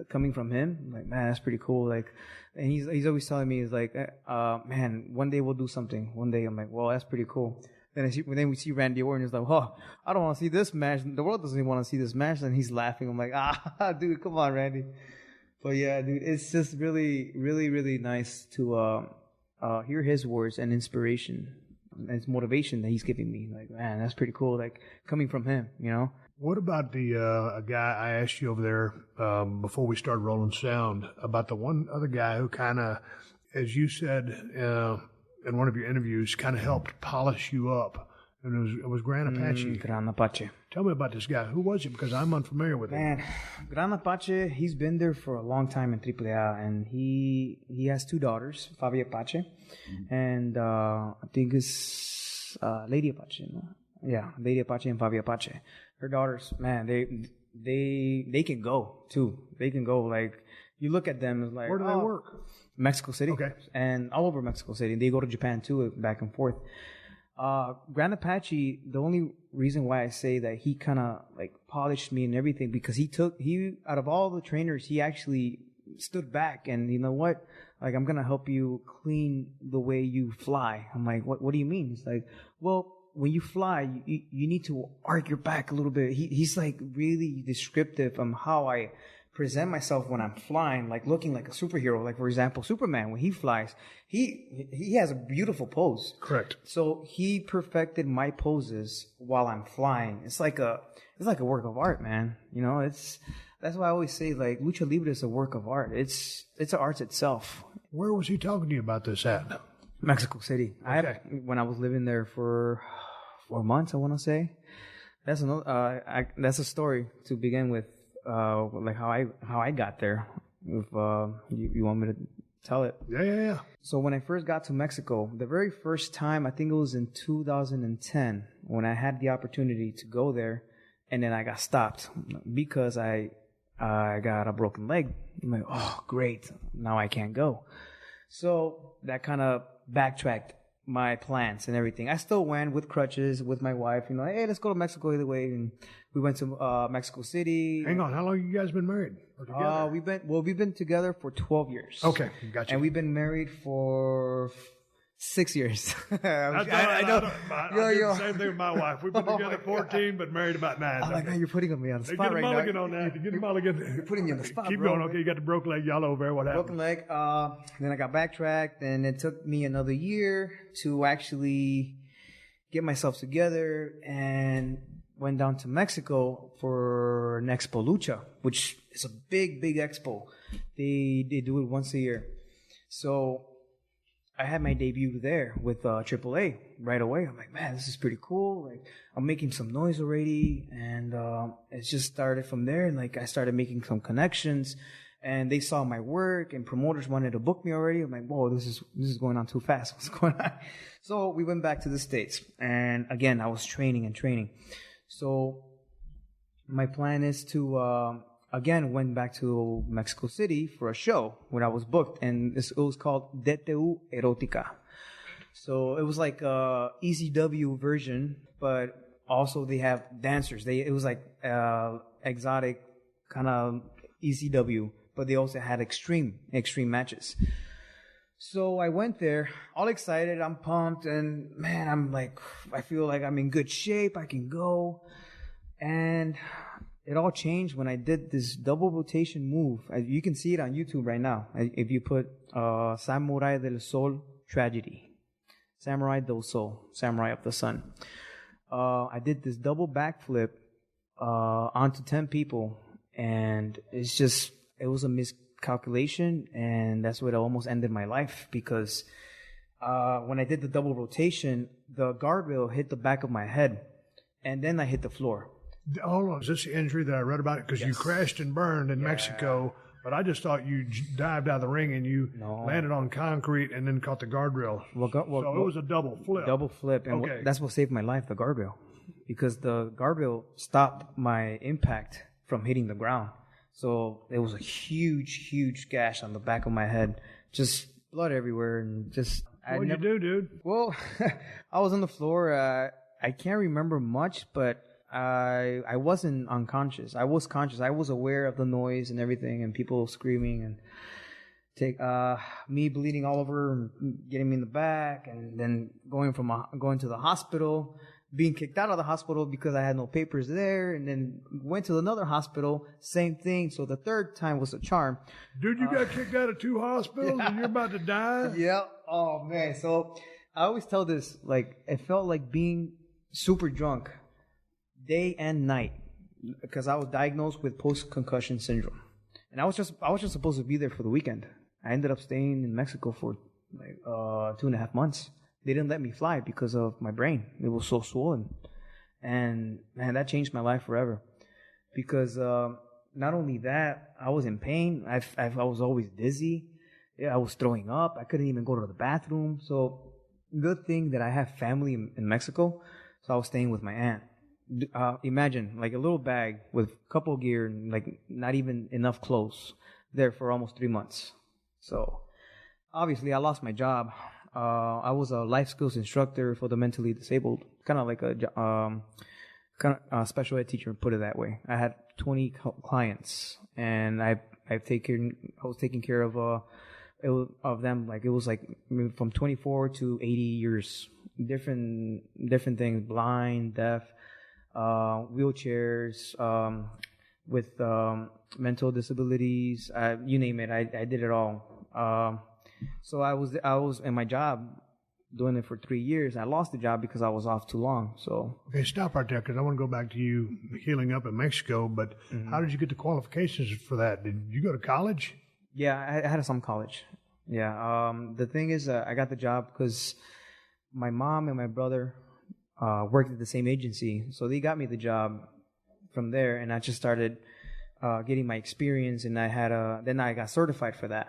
coming from him, I'm like, man, that's pretty cool. Like, and he's always telling me, he's like, man, one day we'll do something. One day. I'm like, well, that's pretty cool. Then we see Randy Orton. He's like, oh, I don't want to see this match. The world doesn't even want to see this match. And he's laughing. I'm like, dude, come on, Randy. But yeah, dude, it's just really, really, really nice to hear his words and inspiration and his motivation that he's giving me. Like, man, that's pretty cool. Like, coming from him, you know. What about the a guy I asked you over there before we started rolling sound about the one other guy who kind of, as you said in one of your interviews, kind of helped polish you up, and it was Gran Apache. Gran Apache. Tell me about this guy. Who was he? Because I'm unfamiliar with him. Man, Gran Apache, he's been there for a long time in AAA, and he has 2 daughters, Fabi Apache, and I think it's Lady Apache. No? Yeah, Lady Apache and Fabi Apache. Her daughters, man, they can go too. They can go. Like, you look at them, it's like, where do they work? Mexico City. Okay. And all over Mexico City. They go to Japan too, back and forth. Gran Apache, the only reason why I say that he kind of like polished me and everything, because he out of all the trainers, he actually stood back and, you know what? Like, I'm going to help you clean the way you fly. I'm like, what do you mean? He's like, well, when you fly, you need to arc your back a little bit. He's like really descriptive on how I present myself when I'm flying, like looking like a superhero. Like, for example, Superman, when he flies, he has a beautiful pose. Correct. So he perfected my poses while I'm flying. It's like a work of art, man. You know, that's why I always say, like, Lucha Libre is a work of art. It's an art itself. Where was he talking to you about this at? Mexico City. Okay. When I was living there for 4 months, I want to say. That's that's a story to begin with, like how I got there. If you want me to tell it? Yeah. So when I first got to Mexico, the very first time, I think it was in 2010, when I had the opportunity to go there, and then I got stopped because I got a broken leg. I'm like, oh, great, now I can't go. So that kind of backtracked my plans and everything. I still went with crutches with my wife, you know, hey, let's go to Mexico either way. And we went to Mexico City. Hang on, how long have you guys been married or together? We've been together for 12 years. Okay, gotcha. And we've been married for 6 years. I know. I do the same thing with my wife. We've been together 14, but married about 9. I'm like, man, you're putting me on the spot right now. Get a mulligan on that. Get a mulligan. You're putting me on the spot, Keep bro. going. Okay, you got the broken leg. Y'all over there. What happened? Broken leg. Then I got backtracked, and it took me another year to actually get myself together, and went down to Mexico for an Expo Lucha, which is a big expo. They do it once a year. So I had my debut there with AAA right away. I'm like, man, this is pretty cool. Like, I'm making some noise already, and it just started from there. And like, I started making some connections, and they saw my work, and promoters wanted to book me already. I'm like, whoa, this is going on too fast. What's going on? So we went back to the States, and again, I was training. So my plan is to again went back to Mexico City for a show where I was booked, and it was called DTU Erotica. So it was like a ECW version, but also they have dancers. It was like exotic kind of ECW, but they also had extreme matches. So I went there all excited. I'm pumped, and man, I'm like, I feel like I'm in good shape. I can go. And it all changed when I did this double rotation move. You can see it on YouTube right now. If you put Samurai del Sol Tragedy. Samurai del Sol. Samurai of the Sun. I did this double backflip onto 10 people. And it was a miscalculation. And that's what almost ended my life. Because when I did the double rotation, the guardrail hit the back of my head. And then I hit the floor. Hold on, is this the injury that I read about? Because you crashed and burned in Mexico, but I just thought you dived out of the ring and you landed on concrete and then caught the guardrail. So it was a double flip. Double flip, and that's what saved my life, the guardrail. Because the guardrail stopped my impact from hitting the ground. So it was a huge gash on the back of my head. Just blood everywhere, and just What'd you do, dude? Well, I was on the floor. I can't remember much, but I wasn't unconscious. I was conscious. I was aware of the noise and everything, and people screaming, and me bleeding all over, and getting me in the back, and then going to the hospital, being kicked out of the hospital because I had no papers there, and then went to another hospital, same thing. So the third time was a charm. Dude, you got kicked out of 2 hospitals and you're about to die? Yeah. Oh man. So I always tell this, like, it felt like being super drunk day and night because I was diagnosed with post-concussion syndrome. And I was just supposed to be there for the weekend. I ended up staying in Mexico for like 2.5 months. They didn't let me fly because of my brain. It was so swollen. And man, that changed my life forever. Because not only that, I was in pain. I was always dizzy. I was throwing up. I couldn't even go to the bathroom. So good thing that I have family in Mexico. So I was staying with my aunt. Imagine like a little bag with a couple gear and like not even enough clothes there for almost 3 months. So obviously I lost my job. I was a life skills instructor for the mentally disabled, kind of like a special ed teacher, put it that way. I had 20 clients, and I was taking care of them. Like it was like from 24 to 80 years, different things, blind, deaf, wheelchairs, with mental disabilities, you name it. I did it all. So I was in my job doing it for 3 years. I lost the job because I was off too long. So okay, stop right there because I want to go back to you healing up in Mexico. But how did you get the qualifications for that? Did you go to college? Yeah, I had some college. Yeah. The thing is, I got the job because my mom and my brother worked at the same agency, so they got me the job from there, and I just started getting my experience, and then I got certified for that.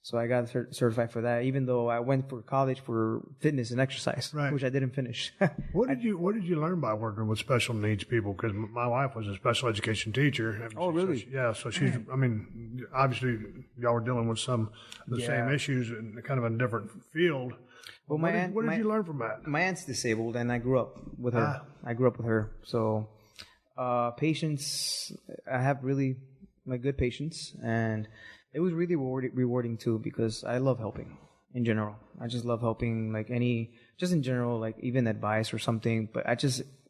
So I got certified for that, even though I went for college for fitness and exercise, right, which I didn't finish. What did you learn by working with special needs people? Because my wife was a special education teacher. Oh, really? So she's. I mean, obviously, y'all were dealing with some of the same issues in kind of a different field. Well, what did you learn from that? My aunt's disabled, and I grew up with her. So, patience. I have really good patience, and it was really rewarding too because I love helping in general. I just love helping, just in general, like even advice or something. But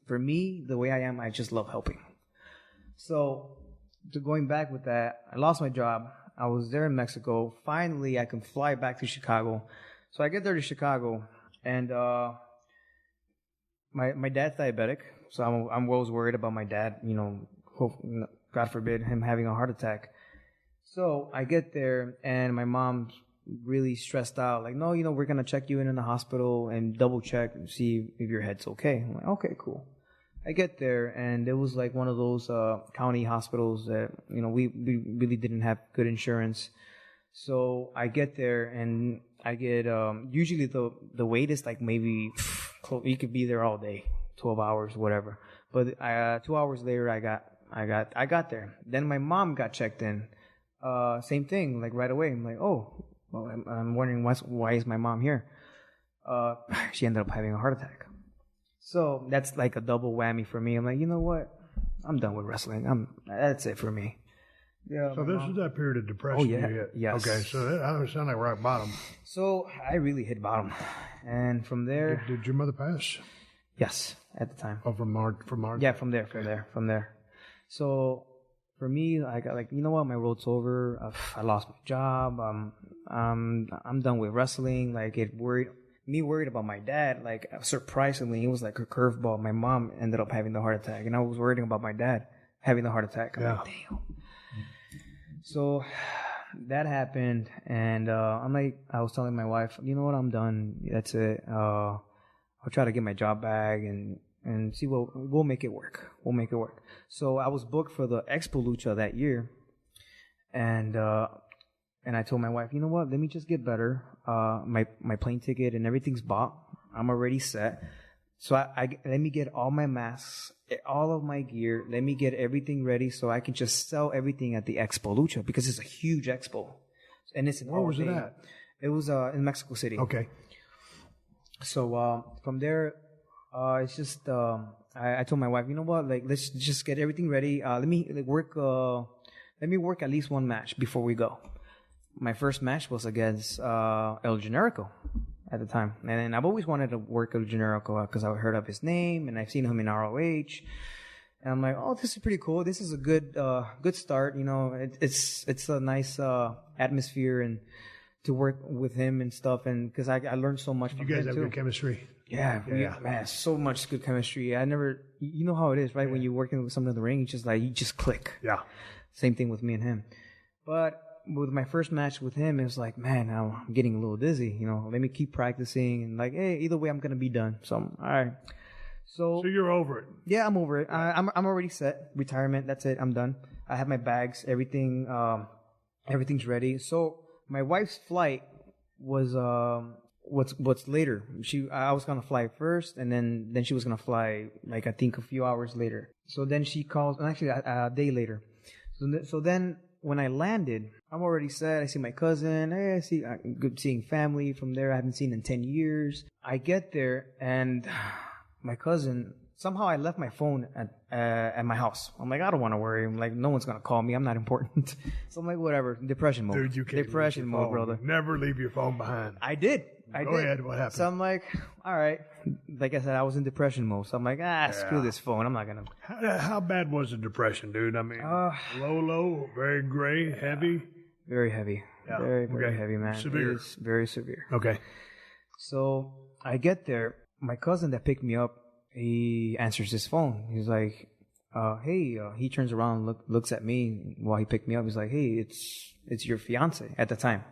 for me, the way I am, I just love helping. So, going back with that, I lost my job. I was there in Mexico. Finally, I can fly back to Chicago. So I get there to Chicago, and my dad's diabetic. So I'm always worried about my dad. God forbid him having a heart attack. So I get there, and my mom's really stressed out. Like, no, we're going to check you in the hospital and double check and see if your head's okay. I'm like, okay, cool. I get there, and it was like one of those county hospitals that, we really didn't have good insurance. So I get there, and I get, usually the wait is like maybe, you could be there all day, 12 hours, whatever. But 2 hours later, I got there. Then my mom got checked in. Same thing, like right away. I'm like, oh, well, I'm wondering why is my mom here? She ended up having a heart attack. So that's like a double whammy for me. I'm like, you know what? I'm done with wrestling. That's it for me. Yeah. So this is that period of depression you hit. Yes. Okay, so that sounds like rock bottom. So I really hit bottom, and from there. Did your mother pass? Yes, at the time. Oh, from March. Yeah, from there. So. For me, I got you know what? My road's over. I lost my job. I'm done with wrestling. Like worried about my dad. Like surprisingly, it was like a curveball. My mom ended up having the heart attack, and I was worrying about my dad having the heart attack. I'm like, damn. So that happened, and I was telling my wife, you know what? I'm done. That's it. I'll try to get my job back and see we'll make it work. So I was booked for the Expo Lucha that year, and I told my wife, you know what? Let me just get better. My plane ticket and everything's bought. I'm already set. So I let me get all my masks, all of my gear. Let me get everything ready so I can just sell everything at the Expo Lucha because it's a huge expo, and it's Where was it at? It was in Mexico City. Okay. So from there, it's just I told my wife, you know what, like let's just get everything ready. Let me work at least one match before we go. My first match was against El Generico at the time, and I've always wanted to work El Generico because I heard of his name and I've seen him in ROH. And I'm like, oh, this is pretty cool. This is a good start. You know, it's a nice atmosphere and to work with him and stuff. And because I learned so much from him too. You guys have good chemistry. Yeah, man, so much good chemistry. You know how it is, right? Yeah. When you're working with someone in the ring, you just click. Yeah. Same thing with me and him. But with my first match with him, it was like, man, now I'm getting a little dizzy. You know, let me keep practicing and like, hey, either way, I'm gonna be done. So all right. So you're over it? Yeah, I'm over it. I'm already set. Retirement. That's it. I'm done. I have my bags. Everything. Everything's ready. So my wife's flight was what's later. I was gonna fly first, and then she was gonna fly like I think a few hours later. So then she calls, and actually a day later. So then when I landed, I'm already set. I see my cousin. Hey, I see good seeing family from there. I haven't seen in 10 years. I get there and my cousin, somehow I left my phone at my house. I'm like, I don't want to worry. I'm like, no one's going to call me. I'm not important. So I'm like, whatever. Depression mode. Dude, you can't Depression mode, brother. Never leave your phone behind. I did. Go ahead. What happened? So I'm like, all right. Like I said, I was in depression mode. So I'm like, screw this phone. I'm not going to. How bad was the depression, dude? I mean, low, very gray, heavy? Very heavy. Yeah. Very heavy, man. Severe. It is very severe. Okay. So I get there. My cousin that picked me up, he answers his phone. He's like, hey, he turns around, looks at me while he picked me up. He's like, hey, it's your fiance at the time.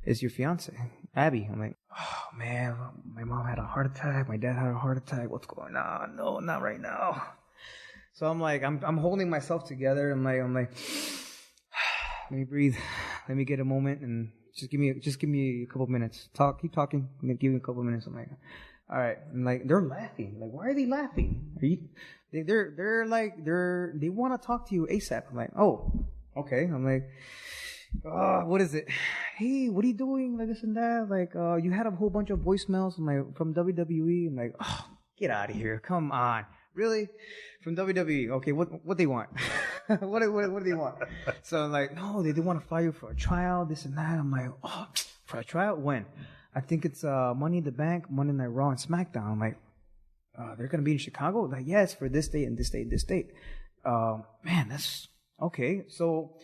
It's your fiance, Abby. I'm like, oh man, my mom had a heart attack. My dad had a heart attack. What's going on? No, not right now. So I'm like, I'm holding myself together. I'm like, let me breathe. Let me get a moment and just give me a couple minutes. Keep talking. Give me a couple minutes. I'm like, all right. And like, they're laughing. Like, why are they laughing? They want to talk to you ASAP. I'm like, oh, okay. I'm like, what is it? Hey, what are you doing? Like this and that. Like, you had a whole bunch of voicemails from WWE. I'm like, oh, get out of here. Come on. Really? From WWE. Okay, what they want? what do they want? So I'm like, no, they want to fly you for a trial, this and that. I'm like, oh, for a trial? When? I think it's Money in the Bank, Monday Night Raw, and SmackDown. I'm like, they're going to be in Chicago? Like, yeah, it's for this date and this date and this date. Man, that's okay. So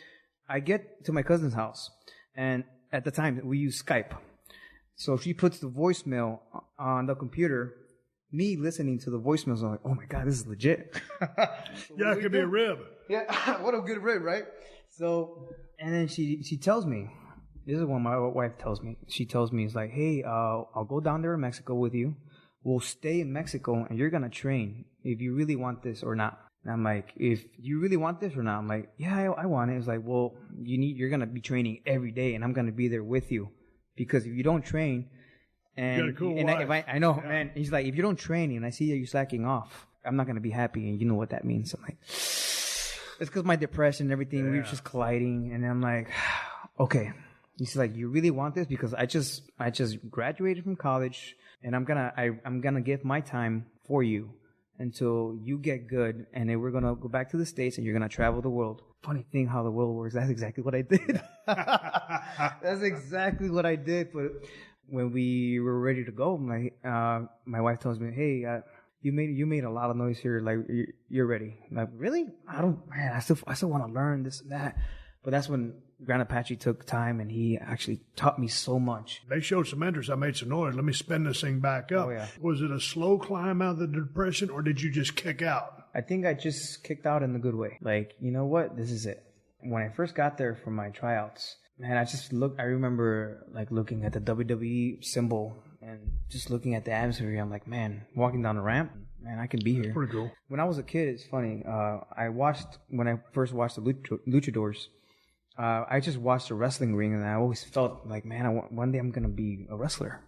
I get to my cousin's house, and at the time, we use Skype. So she puts the voicemail on the computer. Me listening to the voicemails, I'm like, oh my God, this is legit. Yeah, it could be a rib. Yeah, what a good rib, right? So, and then she tells me, this is what my wife tells me. She tells me, it's like, hey, I'll go down there in Mexico with you. We'll stay in Mexico, and you're going to train if you really want this or not. And I'm like, if you really want this or not? I'm like, yeah, I want it. It's like, well, you're going to be training every day, and I'm going to be there with you. Because if you don't train, and I know, yeah. Man, he's like, if you don't train and I see that you're slacking off, I'm not going to be happy. And you know what that means. I'm like, it's because my depression and everything, we were just colliding. And I'm like, okay. He's like, you really want this? Because I just graduated from college, and I'm gonna give my time for you until you get good, and then we're gonna go back to the States, and you're gonna travel the world. Funny thing how the world works. That's exactly what I did. That's exactly what I did. But when we were ready to go, my wife tells me, hey, you made a lot of noise here. Like, you're ready. I'm like, really? I still want to learn this and that. But that's when Grand Apache took time, and he actually taught me so much. They showed some interest. I made some noise. Let me spin this thing back up. Oh, yeah. Was it a slow climb out of the depression, or did you just kick out? I think I just kicked out in the good way. Like, you know what? This is it. When I first got there for my tryouts, man, I remember like looking at the WWE symbol and just looking at the atmosphere. I'm like, man, walking down the ramp, man, I can be here. Pretty cool. When I was a kid, it's funny. When I first watched the Luchadors, I just watched a wrestling ring, and I always felt like, man, one day I'm going to be a wrestler.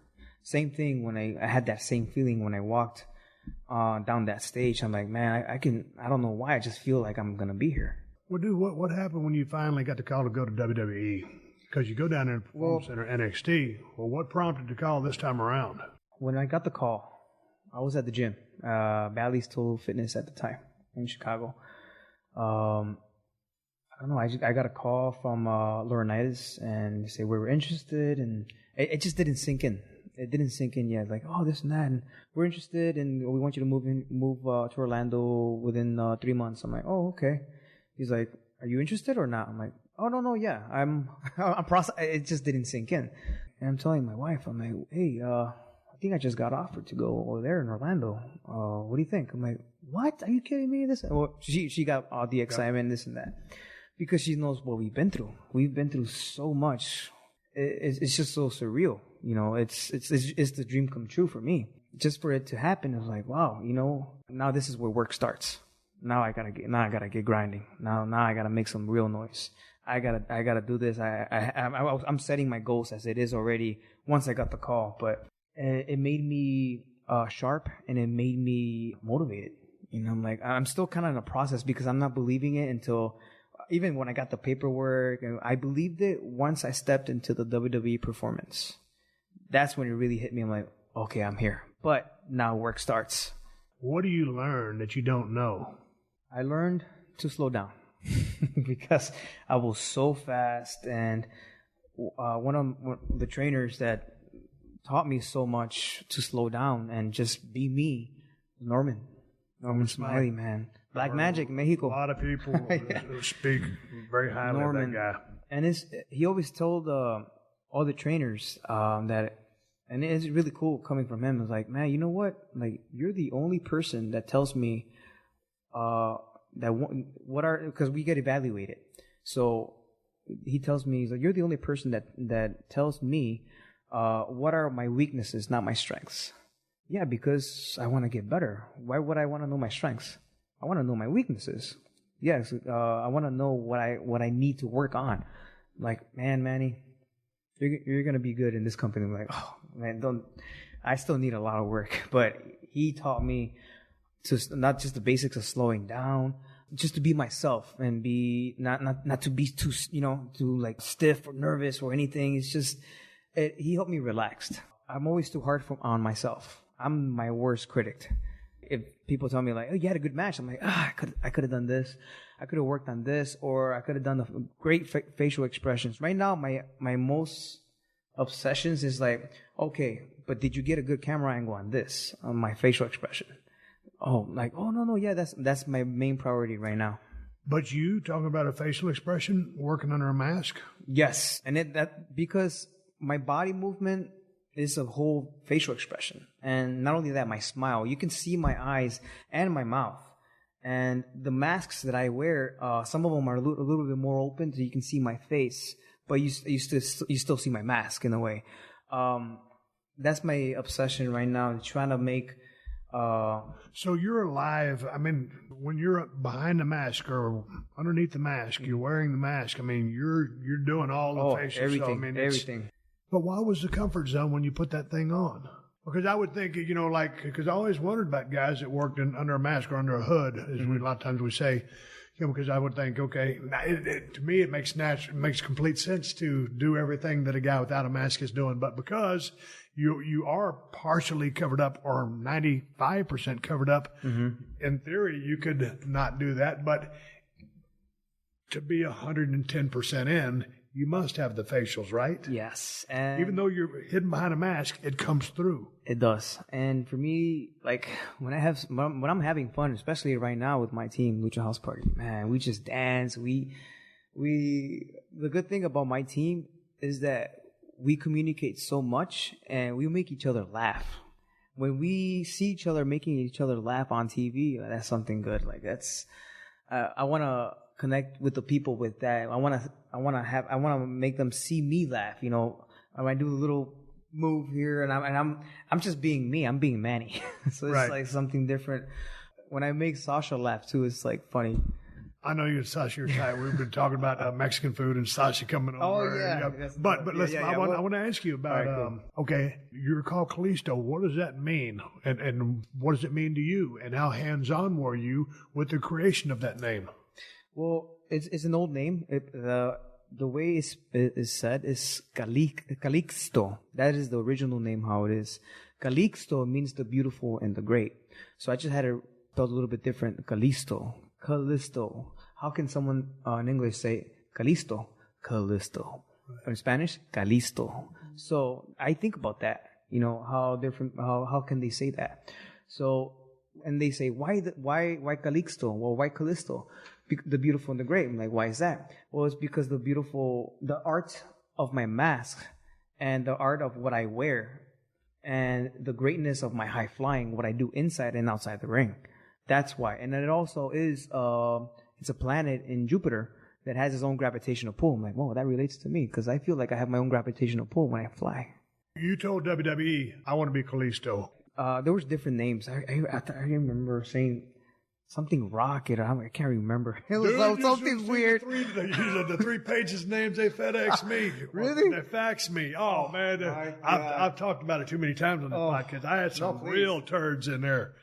Same thing when I had that same feeling when I walked down that stage. I'm like, man, I don't know why. I just feel like I'm going to be here. Well, dude, what happened when you finally got the call to go to WWE? Because you go down there in Performance Center, NXT. Well, what prompted the call this time around? When I got the call, I was at the gym, Bally's Total Fitness at the time in Chicago. I don't know. I got a call from Laurinaitis, and they say we were interested, and it just didn't sink in. It didn't sink in yet. Like, oh, this and that, and we're interested, and we want you to move to Orlando within 3 months. I'm like, oh, okay. He's like, are you interested or not? I'm like, oh no, yeah, I'm It just didn't sink in, and I'm telling my wife, I'm like, hey, I think I just got offered to go over there in Orlando. What do you think? I'm like, what? Are you kidding me? This? Well, she got all the excitement, this and that, because she knows what we've been through. We've been through so much. It's just so surreal. You know, it's the dream come true for me. Just for it to happen, it was like, wow. You know, now this is where work starts. Now I gotta get grinding. Now I gotta make some real noise. I gotta do this. I'm setting my goals as it is already once I got the call, but it made me sharp, and it made me motivated. You know, I'm like, I'm still kind of in a process because I'm not believing it until even when I got the paperwork. And I believed it once I stepped into the WWE performance. That's when it really hit me. I'm like, okay, I'm here. But now work starts. What do you learn that you don't know? I learned to slow down because I was so fast. And one of the trainers that taught me so much to slow down and just be me, Norman Smiley, man. Black Magic, Mexico. A lot of people speak very highly of that guy. And he always told all the trainers that, and it's really cool coming from him. It's like, man, you know what? Like, you're the only person that tells me because we get evaluated. So he tells me, he's like, you're the only person that tells me what are my weaknesses, not my strengths. Yeah, because I want to get better. Why would I want to know my strengths? I want to know my weaknesses. Yes, I want to know what I need to work on. Like, man, Manny, you're gonna be good in this company. I'm like, oh man, I still need a lot of work. But he taught me to not just the basics of slowing down, just to be myself and be not to be too, too like stiff or nervous or anything. It's just he helped me relaxed. I'm always too hard on myself. I'm my worst critic. If people tell me like, oh, you had a good match, I'm like, I could have done this. I could have worked on this, or I could have done the great facial expressions. Right now, my most obsessions is like, okay, but did you get a good camera angle on this, on my facial expression? No, yeah, that's my main priority right now. But you talking about a facial expression working under a mask? Yes, and because my body movement is a whole facial expression. And not only that, my smile. You can see my eyes and my mouth. And the masks that I wear, some of them are a little bit more open, so you can see my face, but you still see my mask in a way. That's my obsession right now, trying to make... So you're alive. I mean, when you're behind the mask or underneath the mask, you're wearing the mask. I mean, you're doing all the facial. Everything, so, I mean, everything. But why was the comfort zone when you put that thing on? Because I would think, because I always wondered about guys that worked under a mask or under a hood, as a lot of times we say, because I would think, okay, to me it makes complete sense to do everything that a guy without a mask is doing. But because you are partially covered up or 95% covered up, in theory you could not do that. But to be 110% in, you must have the facials, right? Yes. And even though you're hidden behind a mask, it comes through. It does. And for me, like when I'm having fun, especially right now with my team, Lucha House Party, man, we just dance. The good thing about my team is that we communicate so much and we make each other laugh. When we see each other making each other laugh on TV, that's something good. Like that's, I want to connect with the people with that. I want to make them see me laugh. You know, I do a little move here, and I'm just being me. I'm being Manny. So it's like something different. When I make Sasha laugh too, it's like funny. I know you and Sasha are tight. We've been talking about Mexican food and Sasha coming over. Oh yeah. But listen, I want to ask you about. Right, cool. Okay, you're called Kalisto. What does that mean, and what does it mean to you, and how hands-on were you with the creation of that name? Well, it's an old name. the way it's said is Kalisto. That is the original name, how it is. Kalisto means the beautiful and the great. So I just had it spelled a little bit different. Kalisto. How can someone in English say Kalisto? Kalisto. In Spanish, Kalisto. So I think about that. You know, how can they say that? So, and they say, why Kalisto? Well, why Kalisto? The beautiful and the great. I'm like, why is that? Well, it's because the art of my mask and the art of what I wear and the greatness of my high flying, what I do inside and outside the ring. That's why. And then it also is, it's a planet in Jupiter that has its own gravitational pull. I'm like, whoa, that relates to me because I feel like I have my own gravitational pull when I fly. You told WWE, I want to be Kalisto. There was different names. I remember saying something rocket. I can't remember. It was something weird. The 3 pages names they FedEx me. Really? They fax me. Oh, man. I've talked about it too many times on the podcast. I had some real turds in there.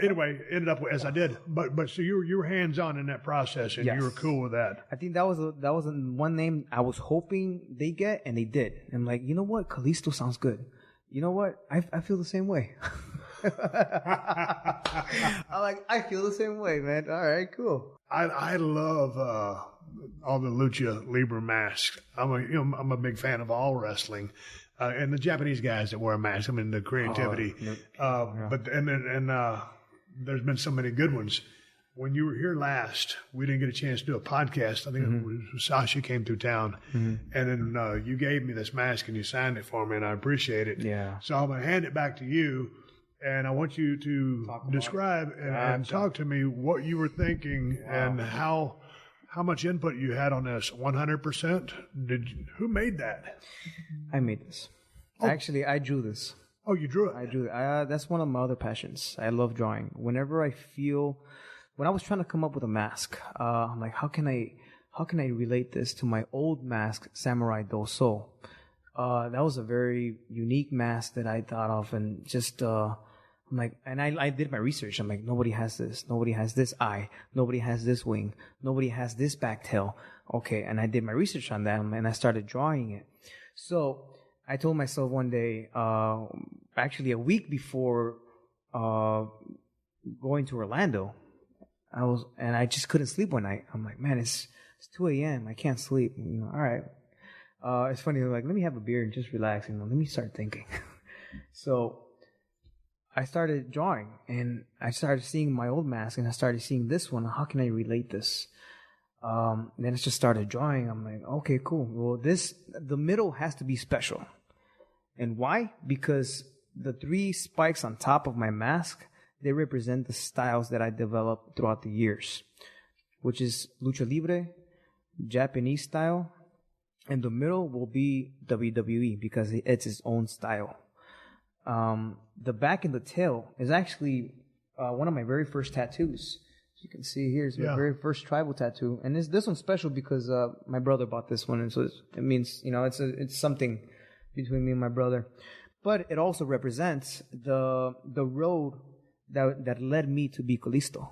Anyway, ended up as I did. But so you were hands-on in that process, and you were cool with that. I think that was one name I was hoping they get, and they did. I'm like, you know what? Kalisto sounds good. You know what? I feel the same way. I feel the same way, man. All right, cool. I love all the lucha libre masks. I'm a big fan of all wrestling, and the Japanese guys that wear masks. I mean, the creativity. But there's been so many good ones. When you were here last, we didn't get a chance to do a podcast. I think it was Sasha came through town, and then you gave me this mask and you signed it for me, and I appreciate it. Yeah. So I'm going to hand it back to you, and I want you to describe and talk to me what you were thinking and how much input you had on this. 100%? Who made that? I made this. Actually, I drew this. Oh, you drew it? I drew it. That's one of my other passions. I love drawing. Whenever I feel... When I was trying to come up with a mask, I'm like, how can I relate this to my old mask, Samurai Doso? That was a very unique mask that I thought of, and just I'm like, and I did my research. I'm like, nobody has this. Nobody has this eye. Nobody has this wing. Nobody has this back tail. Okay, and I did my research on that, and I started drawing it. So I told myself one day, actually a week before going to Orlando. I just couldn't sleep one night. I'm like, man, it's 2 a.m. I can't sleep. You know, all right. It's funny. Like, let me have a beer and just relax. You know, let me start thinking. So I started drawing, and I started seeing my old mask, and I started seeing this one. How can I relate this? Then I just started drawing. I'm like, okay, cool. Well, the middle has to be special. And why? Because the 3 spikes on top of my mask, they represent the styles that I developed throughout the years, which is Lucha Libre, Japanese style, and the middle will be WWE because it's its own style. The back and the tail is actually one of my very first tattoos. As you can see here, it's my very first tribal tattoo. And this one's special because my brother bought this one, and so it means, you know, it's something between me and my brother. But it also represents the road that led me to be Kalisto.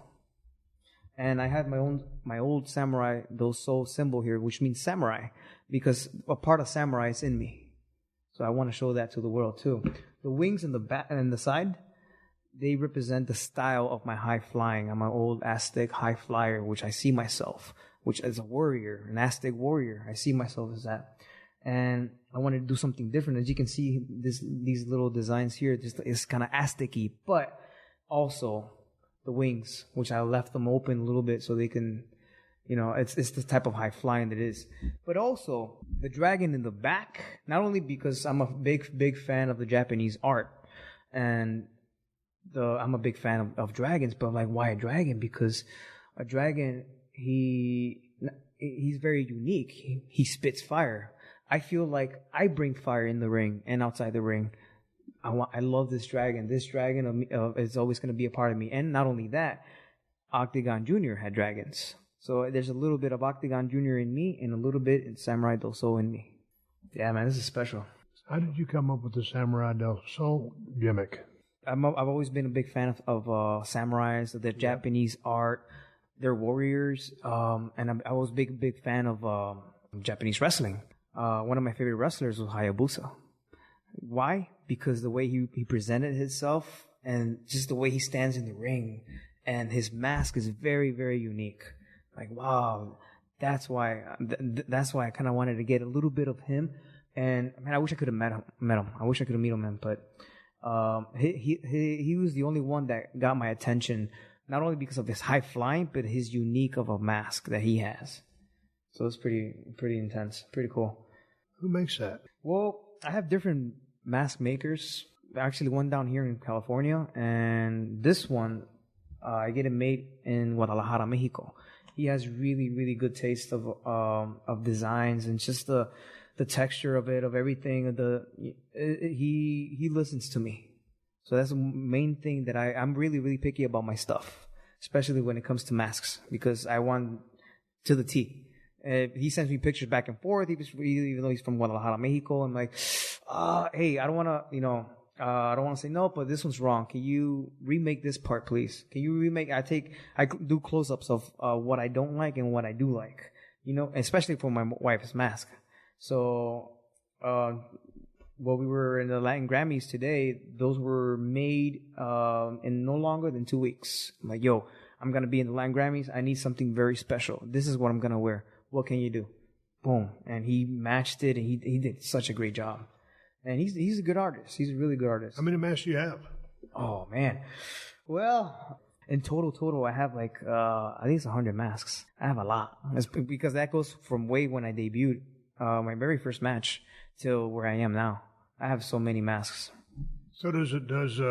And I have my old samurai Doso symbol here, which means samurai, because a part of samurai is in me. So I want to show that to the world too. The wings and the back and the side, they represent the style of my high flying. I'm an old Aztec high flyer, which I see myself, which is a warrior, an Aztec warrior. I see myself as that. And I wanted to do something different. As you can see, these little designs here, it's kind of Aztec-y, but also the wings, which I left them open a little bit so they can, you know, it's the type of high flying that it is. But also the dragon in the back, not only because I'm a big fan of the Japanese art, and I'm a big fan of dragons, but like, why a dragon? Because a dragon, he's very unique. He spits fire. I feel like I bring fire in the ring and outside the ring. I love this dragon. This dragon is always going to be a part of me. And not only that, Octagon Jr. had dragons. So there's a little bit of Octagon Jr. in me and a little bit in Samurai Doso in me. Yeah, man, this is special. How did you come up with the Samurai Doso gimmick? I've always been a big fan of samurais, of the Japanese art. They're warriors. And I was big fan of Japanese wrestling. One of my favorite wrestlers was Hayabusa. Why? Because the way he presented himself and just the way he stands in the ring and his mask is very, very unique. Like, wow, that's why I kind of wanted to get a little bit of him. And man, I wish I could have met him. I wish I could have met him, but he was the only one that got my attention, not only because of his high flying, but his unique of a mask that he has. So it's pretty intense, pretty cool. Who makes that? Well, I have different mask makers. Actually, one down here in California, and this one I get it made in Guadalajara, Mexico. He has really, really good taste of designs and just the texture of it, of everything. He listens to me, so that's the main thing that I'm really, really picky about my stuff, especially when it comes to masks, because I want to the T. He sends me pictures back and forth, even though he's from Guadalajara, Mexico. I'm like, hey, I don't want to, I don't want to say no, but this one's wrong. Can you remake this part, please? Can you remake? I do close-ups of what I don't like and what I do like, especially for my wife's mask. So, we were in the Latin Grammys today. Those were made in no longer than 2 weeks. I'm like, yo, I'm going to be in the Latin Grammys. I need something very special. This is what I'm going to wear. What can you do? Boom. And he matched it, and he did such a great job. And he's a good artist. He's a really good artist. How many masks do you have? Oh, man. Well, in total, I have like, I think it's 100 masks. I have a lot. It's because that goes from way when I debuted, my very first match, till where I am now. I have so many masks. So does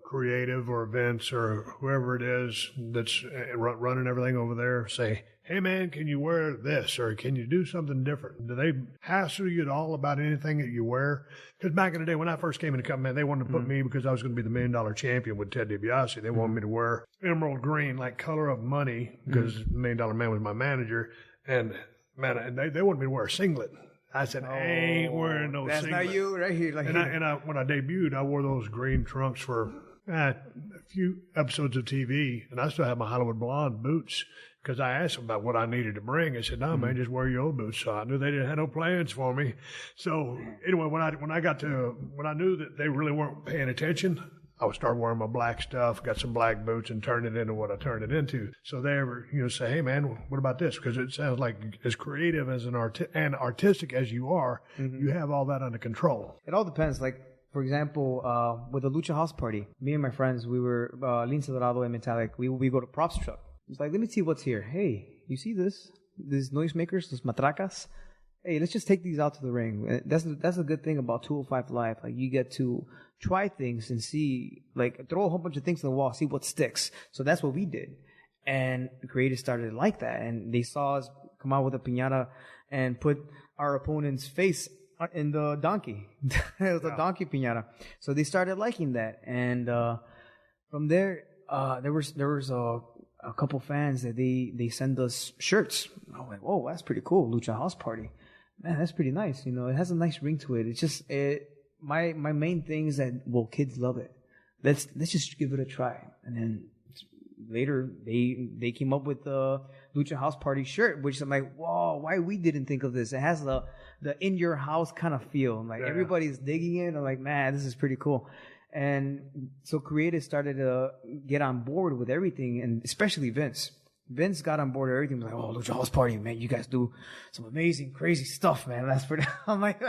creative or events or whoever it is that's running everything over there say, hey man, can you wear this or can you do something different? Do they hassle you at all about anything that you wear? Because back in the day when I first came in the company, they wanted to put me, because I was going to be the $1 Million Champion with Ted DiBiase, they wanted me to wear emerald green, like color of money, because the $1 Million Man was my manager. And man, they wanted me to wear a singlet. I said, I ain't wearing no singlet. That's not you right here. Like when I debuted, I wore those green trunks for a few episodes of TV, and I still have my Hollywood Blonde boots, because I asked them about what I needed to bring. I said, no, man, just wear your old boots. So I knew they didn't have no plans for me. So anyway, when I knew that they really weren't paying attention, I would start wearing my black stuff, got some black boots, and turned it into what I turned it into. So they ever, say, hey, man, what about this? Because it sounds like as creative as and artistic as you are, you have all that under control. It all depends. Like, for example, with the Lucha House Party, me and my friends, we were, Lince Dorado and Metallic, we go to props truck. It's like, let me see what's here. Hey, you see this? These noisemakers, those matracas? Hey, let's just take these out to the ring. That's a good thing about 205 Live. Like, you get to try things and see, like, throw a whole bunch of things on the wall, see what sticks. So that's what we did. And the creators started like that. And they saw us come out with a piñata and put our opponent's face in the donkey. It was a donkey piñata. So they started liking that. And from there, there was a couple fans that they send us shirts. I'm like, whoa, that's pretty cool. Lucha House Party. Man, that's pretty nice. It has a nice ring to it. It's just my main thing is that, well, kids love it. Let's just give it a try. And then later they came up with the Lucha House Party shirt, which I'm like, whoa, why we didn't think of this? It has the in your house kind of feel. Like everybody's digging it. I'm like, man, this is pretty cool. And so creators started to get on board with everything, and especially Vince. Vince got on board with everything. He was like, oh, Lucha House Party, man, you guys do some amazing, crazy stuff, man. That's pretty. I'm like,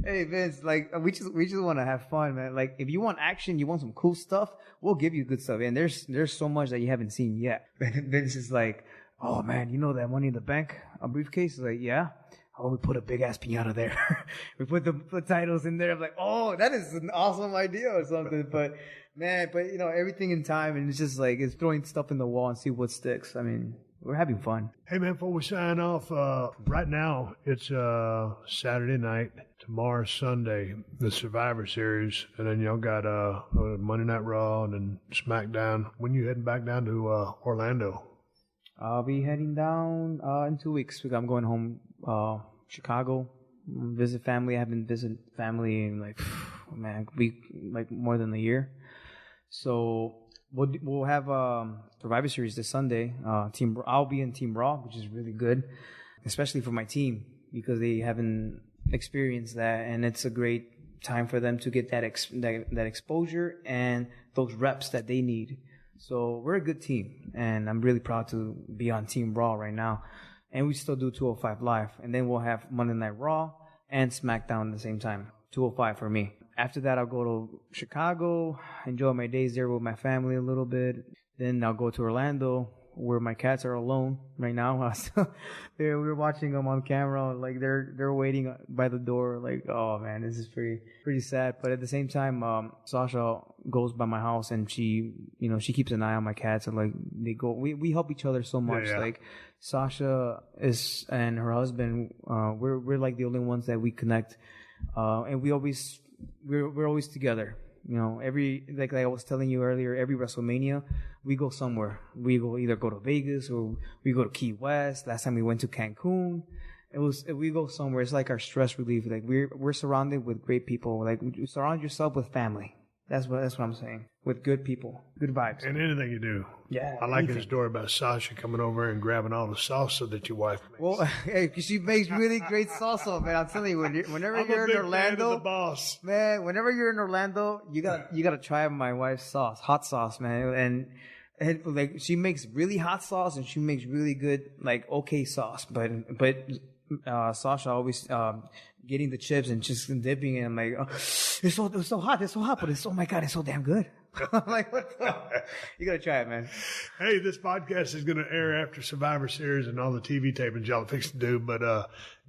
hey, Vince, like, we just want to have fun, man. Like, if you want action, you want some cool stuff, we'll give you good stuff. And there's so much that you haven't seen yet. Vince is like, oh, man, you know that Money in the Bank briefcase? He's like, yeah. Oh, we put a big ass piñata there. We put the titles in there. I'm like, oh, that is an awesome idea or something. But man, everything in time, and it's just like, it's throwing stuff in the wall and see what sticks. I mean, we're having fun. Hey man, before we sign off, right now it's Saturday night. Tomorrow's Sunday, the Survivor Series, and then y'all got Monday Night Raw and then SmackDown. When you heading back down to Orlando? I'll be heading down in 2 weeks. I'm going home, Chicago, visit family. I haven't visited family in like more than a year. So we'll have Survivor Series this Sunday. I'll be in Team Raw, which is really good, especially for my team, because they haven't experienced that, and it's a great time for them to get that exposure and those reps that they need. So we're a good team, and I'm really proud to be on Team Raw right now. And we still do 205 Live, and then we'll have Monday Night Raw and SmackDown at the same time. 205 for me. After that, I'll go to Chicago, enjoy my days there with my family a little bit. Then I'll go to Orlando, where my cats are alone right now. We're watching them on camera, like they're waiting by the door. Like, oh man, this is pretty sad. But at the same time, Sasha goes by my house, and she keeps an eye on my cats, and like we help each other so much. Yeah. Like Sasha and her husband, we're like the only ones that we connect, and we're always together. Like I was telling you earlier, every WrestleMania, we go somewhere. We either go to Vegas or we go to Key West. Last time we went to Cancun. We go somewhere. It's like our stress relief. Like we're surrounded with great people. Like you surround yourself with family. That's what I'm saying. With good people, good vibes. And anything you do. Yeah. I like his story about Sasha coming over and grabbing all the salsa that your wife makes. Well, hey, she makes really great salsa, man. I'm telling you, whenever you're in Orlando, fan of the boss. Man, whenever you're in Orlando, you gotta try my wife's sauce, hot sauce, man. And like she makes really hot sauce, and she makes really good like okay sauce. But Sasha always getting the chips and just dipping it. I'm like, oh, it's so hot, but oh my god, it's so damn good. I'm like, what the? You gotta try it, man. Hey, this podcast is gonna air after Survivor Series and all the TV tapings y'all fix to do. But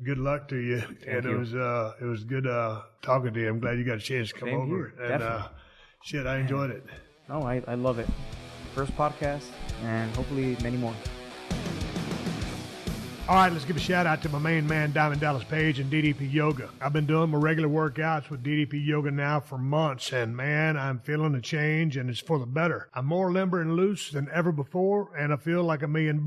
good luck to you. Thank you. It was good talking to you. I'm glad you got a chance to come Same over. here. And Definitely. I enjoyed it. Oh, I love it. First podcast, and hopefully many more. All right, let's give a shout out to my main man, Diamond Dallas Page and DDP Yoga. I've been doing my regular workouts with DDP Yoga now for months, and man, I'm feeling a change, and it's for the better. I'm more limber and loose than ever before, and I feel like $1 million.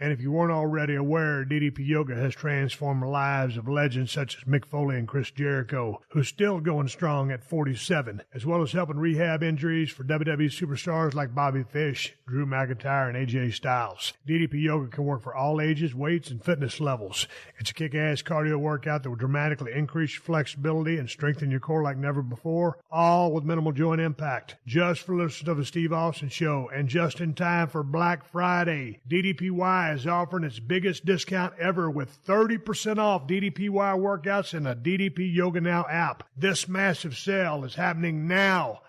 And if you weren't already aware, DDP Yoga has transformed the lives of legends such as Mick Foley and Chris Jericho, who's still going strong at 47, as well as helping rehab injuries for WWE superstars like Bobby Fish, Drew McIntyre, and AJ Styles. DDP Yoga can work for all ages, weights, and fitness levels. It's a kick-ass cardio workout that will dramatically increase your flexibility and strengthen your core like never before, all with minimal joint impact. Just for listeners of the Steve Austin Show, and just in time for Black Friday, DDPY is offering its biggest discount ever with 30% off DDPY workouts in the DDP Yoga Now app. This massive sale is happening now.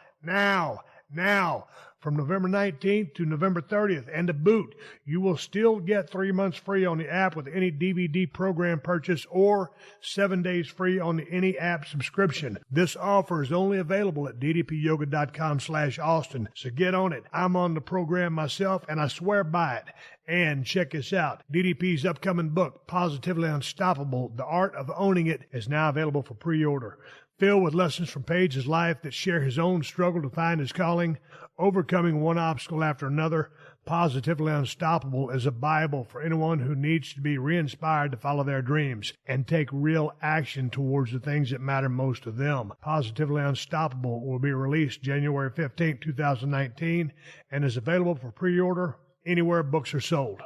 From November 19th to November 30th, and to boot, you will still get 3 months free on the app with any DVD program purchase or 7 days free on any app subscription. This offer is only available at ddpyoga.com/Austin, so get on it. I'm on the program myself, and I swear by it. And check this out. DDP's upcoming book, Positively Unstoppable, The Art of Owning It, is now available for pre-order. Filled with lessons from Page's life that share his own struggle to find his calling, overcoming one obstacle after another, Positively Unstoppable is a Bible for anyone who needs to be re-inspired to follow their dreams and take real action towards the things that matter most to them. Positively Unstoppable will be released January 15, 2019, and is available for pre-order anywhere books are sold.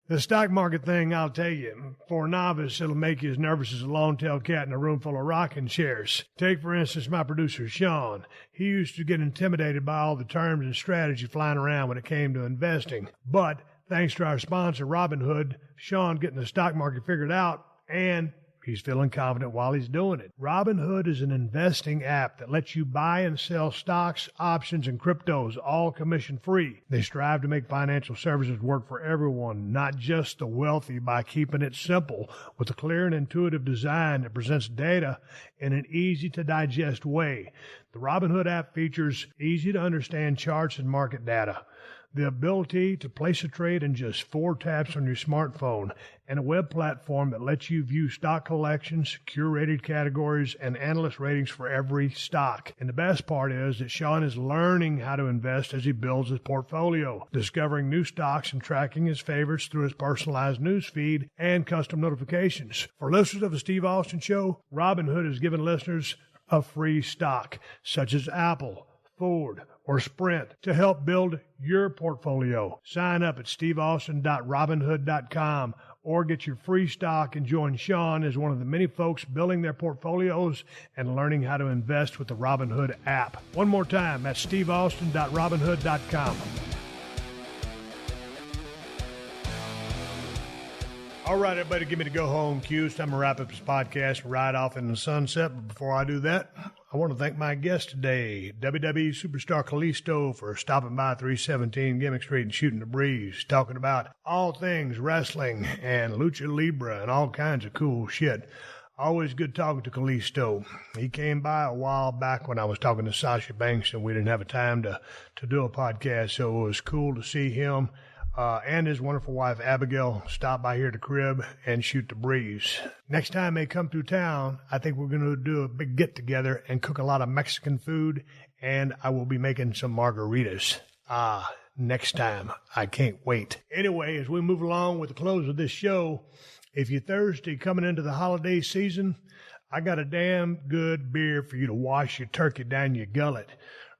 The stock market thing, I'll tell you, for a novice, it'll make you as nervous as a long-tailed cat in a room full of rocking chairs. Take, for instance, my producer, Sean. He used to get intimidated by all the terms and strategy flying around when it came to investing. But thanks to our sponsor, Robinhood, Sean getting the stock market figured out, and he's feeling confident while he's doing it. Robinhood is an investing app that lets you buy and sell stocks, options, and cryptos, all commission-free. They strive to make financial services work for everyone, not just the wealthy, by keeping it simple with a clear and intuitive design that presents data in an easy-to-digest way. The Robinhood app features easy-to-understand charts and market data, the ability to place a trade in just 4 taps on your smartphone, and a web platform that lets you view stock collections, curated categories, and analyst ratings for every stock. And the best part is that Sean is learning how to invest as he builds his portfolio, discovering new stocks and tracking his favorites through his personalized news feed and custom notifications. For listeners of the Steve Austin Show, Robinhood has given listeners a free stock, such as Apple, Ford, or Sprint, to help build your portfolio. Sign up at steveaustin.robinhood.com or get your free stock and join Sean as one of the many folks building their portfolios and learning how to invest with the Robinhood app. One more time, that's steveaustin.robinhood.com. All right, everybody, give me the go-home cue. It's time to wrap up this podcast and ride off in the sunset. But before I do that, I want to thank my guest today, WWE Superstar Kalisto, for stopping by 317 Gimmick Street and shooting the breeze, talking about all things wrestling and lucha libre and all kinds of cool shit. Always good talking to Kalisto. He came by a while back when I was talking to Sasha Banks, and we didn't have a time to do a podcast, so it was cool to see him and his wonderful wife, Abigail, stop by here at the crib and shoot the breeze. Next time they come through town, I think we're going to do a big get-together and cook a lot of Mexican food, and I will be making some margaritas. Next time. I can't wait. Anyway, as we move along with the close of this show, if you're thirsty coming into the holiday season, I got a damn good beer for you to wash your turkey down your gullet.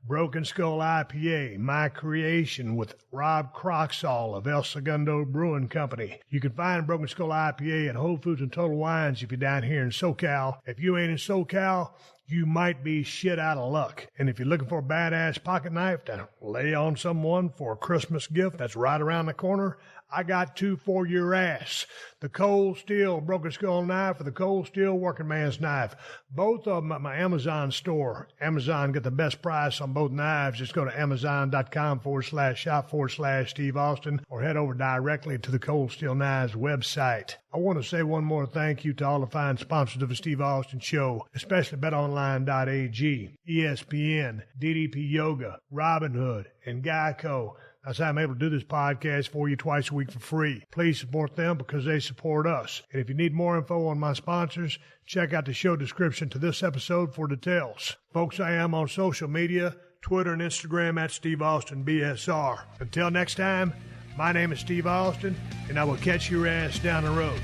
Broken Skull IPA, my creation with Rob Croxall of El Segundo Brewing Company. You can find Broken Skull IPA at Whole Foods and Total Wines if you're down here in SoCal. If you ain't in SoCal, you might be shit out of luck. And if you're looking for a badass pocket knife to lay on someone for a Christmas gift that's right around the corner, I got two for your ass. The Cold Steel Broken Skull knife or the Cold Steel Working Man's knife. Both of them at my Amazon store. Amazon got the best price on both knives. Just go to amazon.com/shop/Steve Austin or head over directly to the Cold Steel Knives website. I want to say one more thank you to all the fine sponsors of the Steve Austin Show, especially BetOnline.ag, ESPN, DDP Yoga, Robinhood, and Geico. That's how I'm able to do this podcast for you twice a week for free. Please support them because they support us. And if you need more info on my sponsors, check out the show description to this episode for details. Folks, I am on social media, Twitter and Instagram at Steve Austin BSR. Until next time, my name is Steve Austin, and I will catch your ass down the road.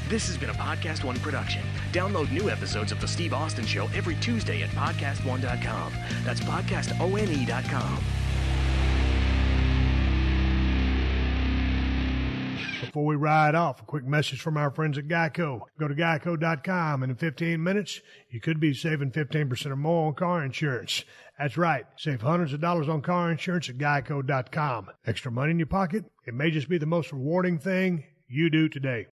This has been a Podcast One production. Download new episodes of The Steve Austin Show every Tuesday at PodcastOne.com. That's PodcastOne.com. Before we ride off, a quick message from our friends at Geico. Go to geico.com, and in 15 minutes, you could be saving 15% or more on car insurance. That's right. Save hundreds of dollars on car insurance at geico.com. Extra money in your pocket? It may just be the most rewarding thing you do today.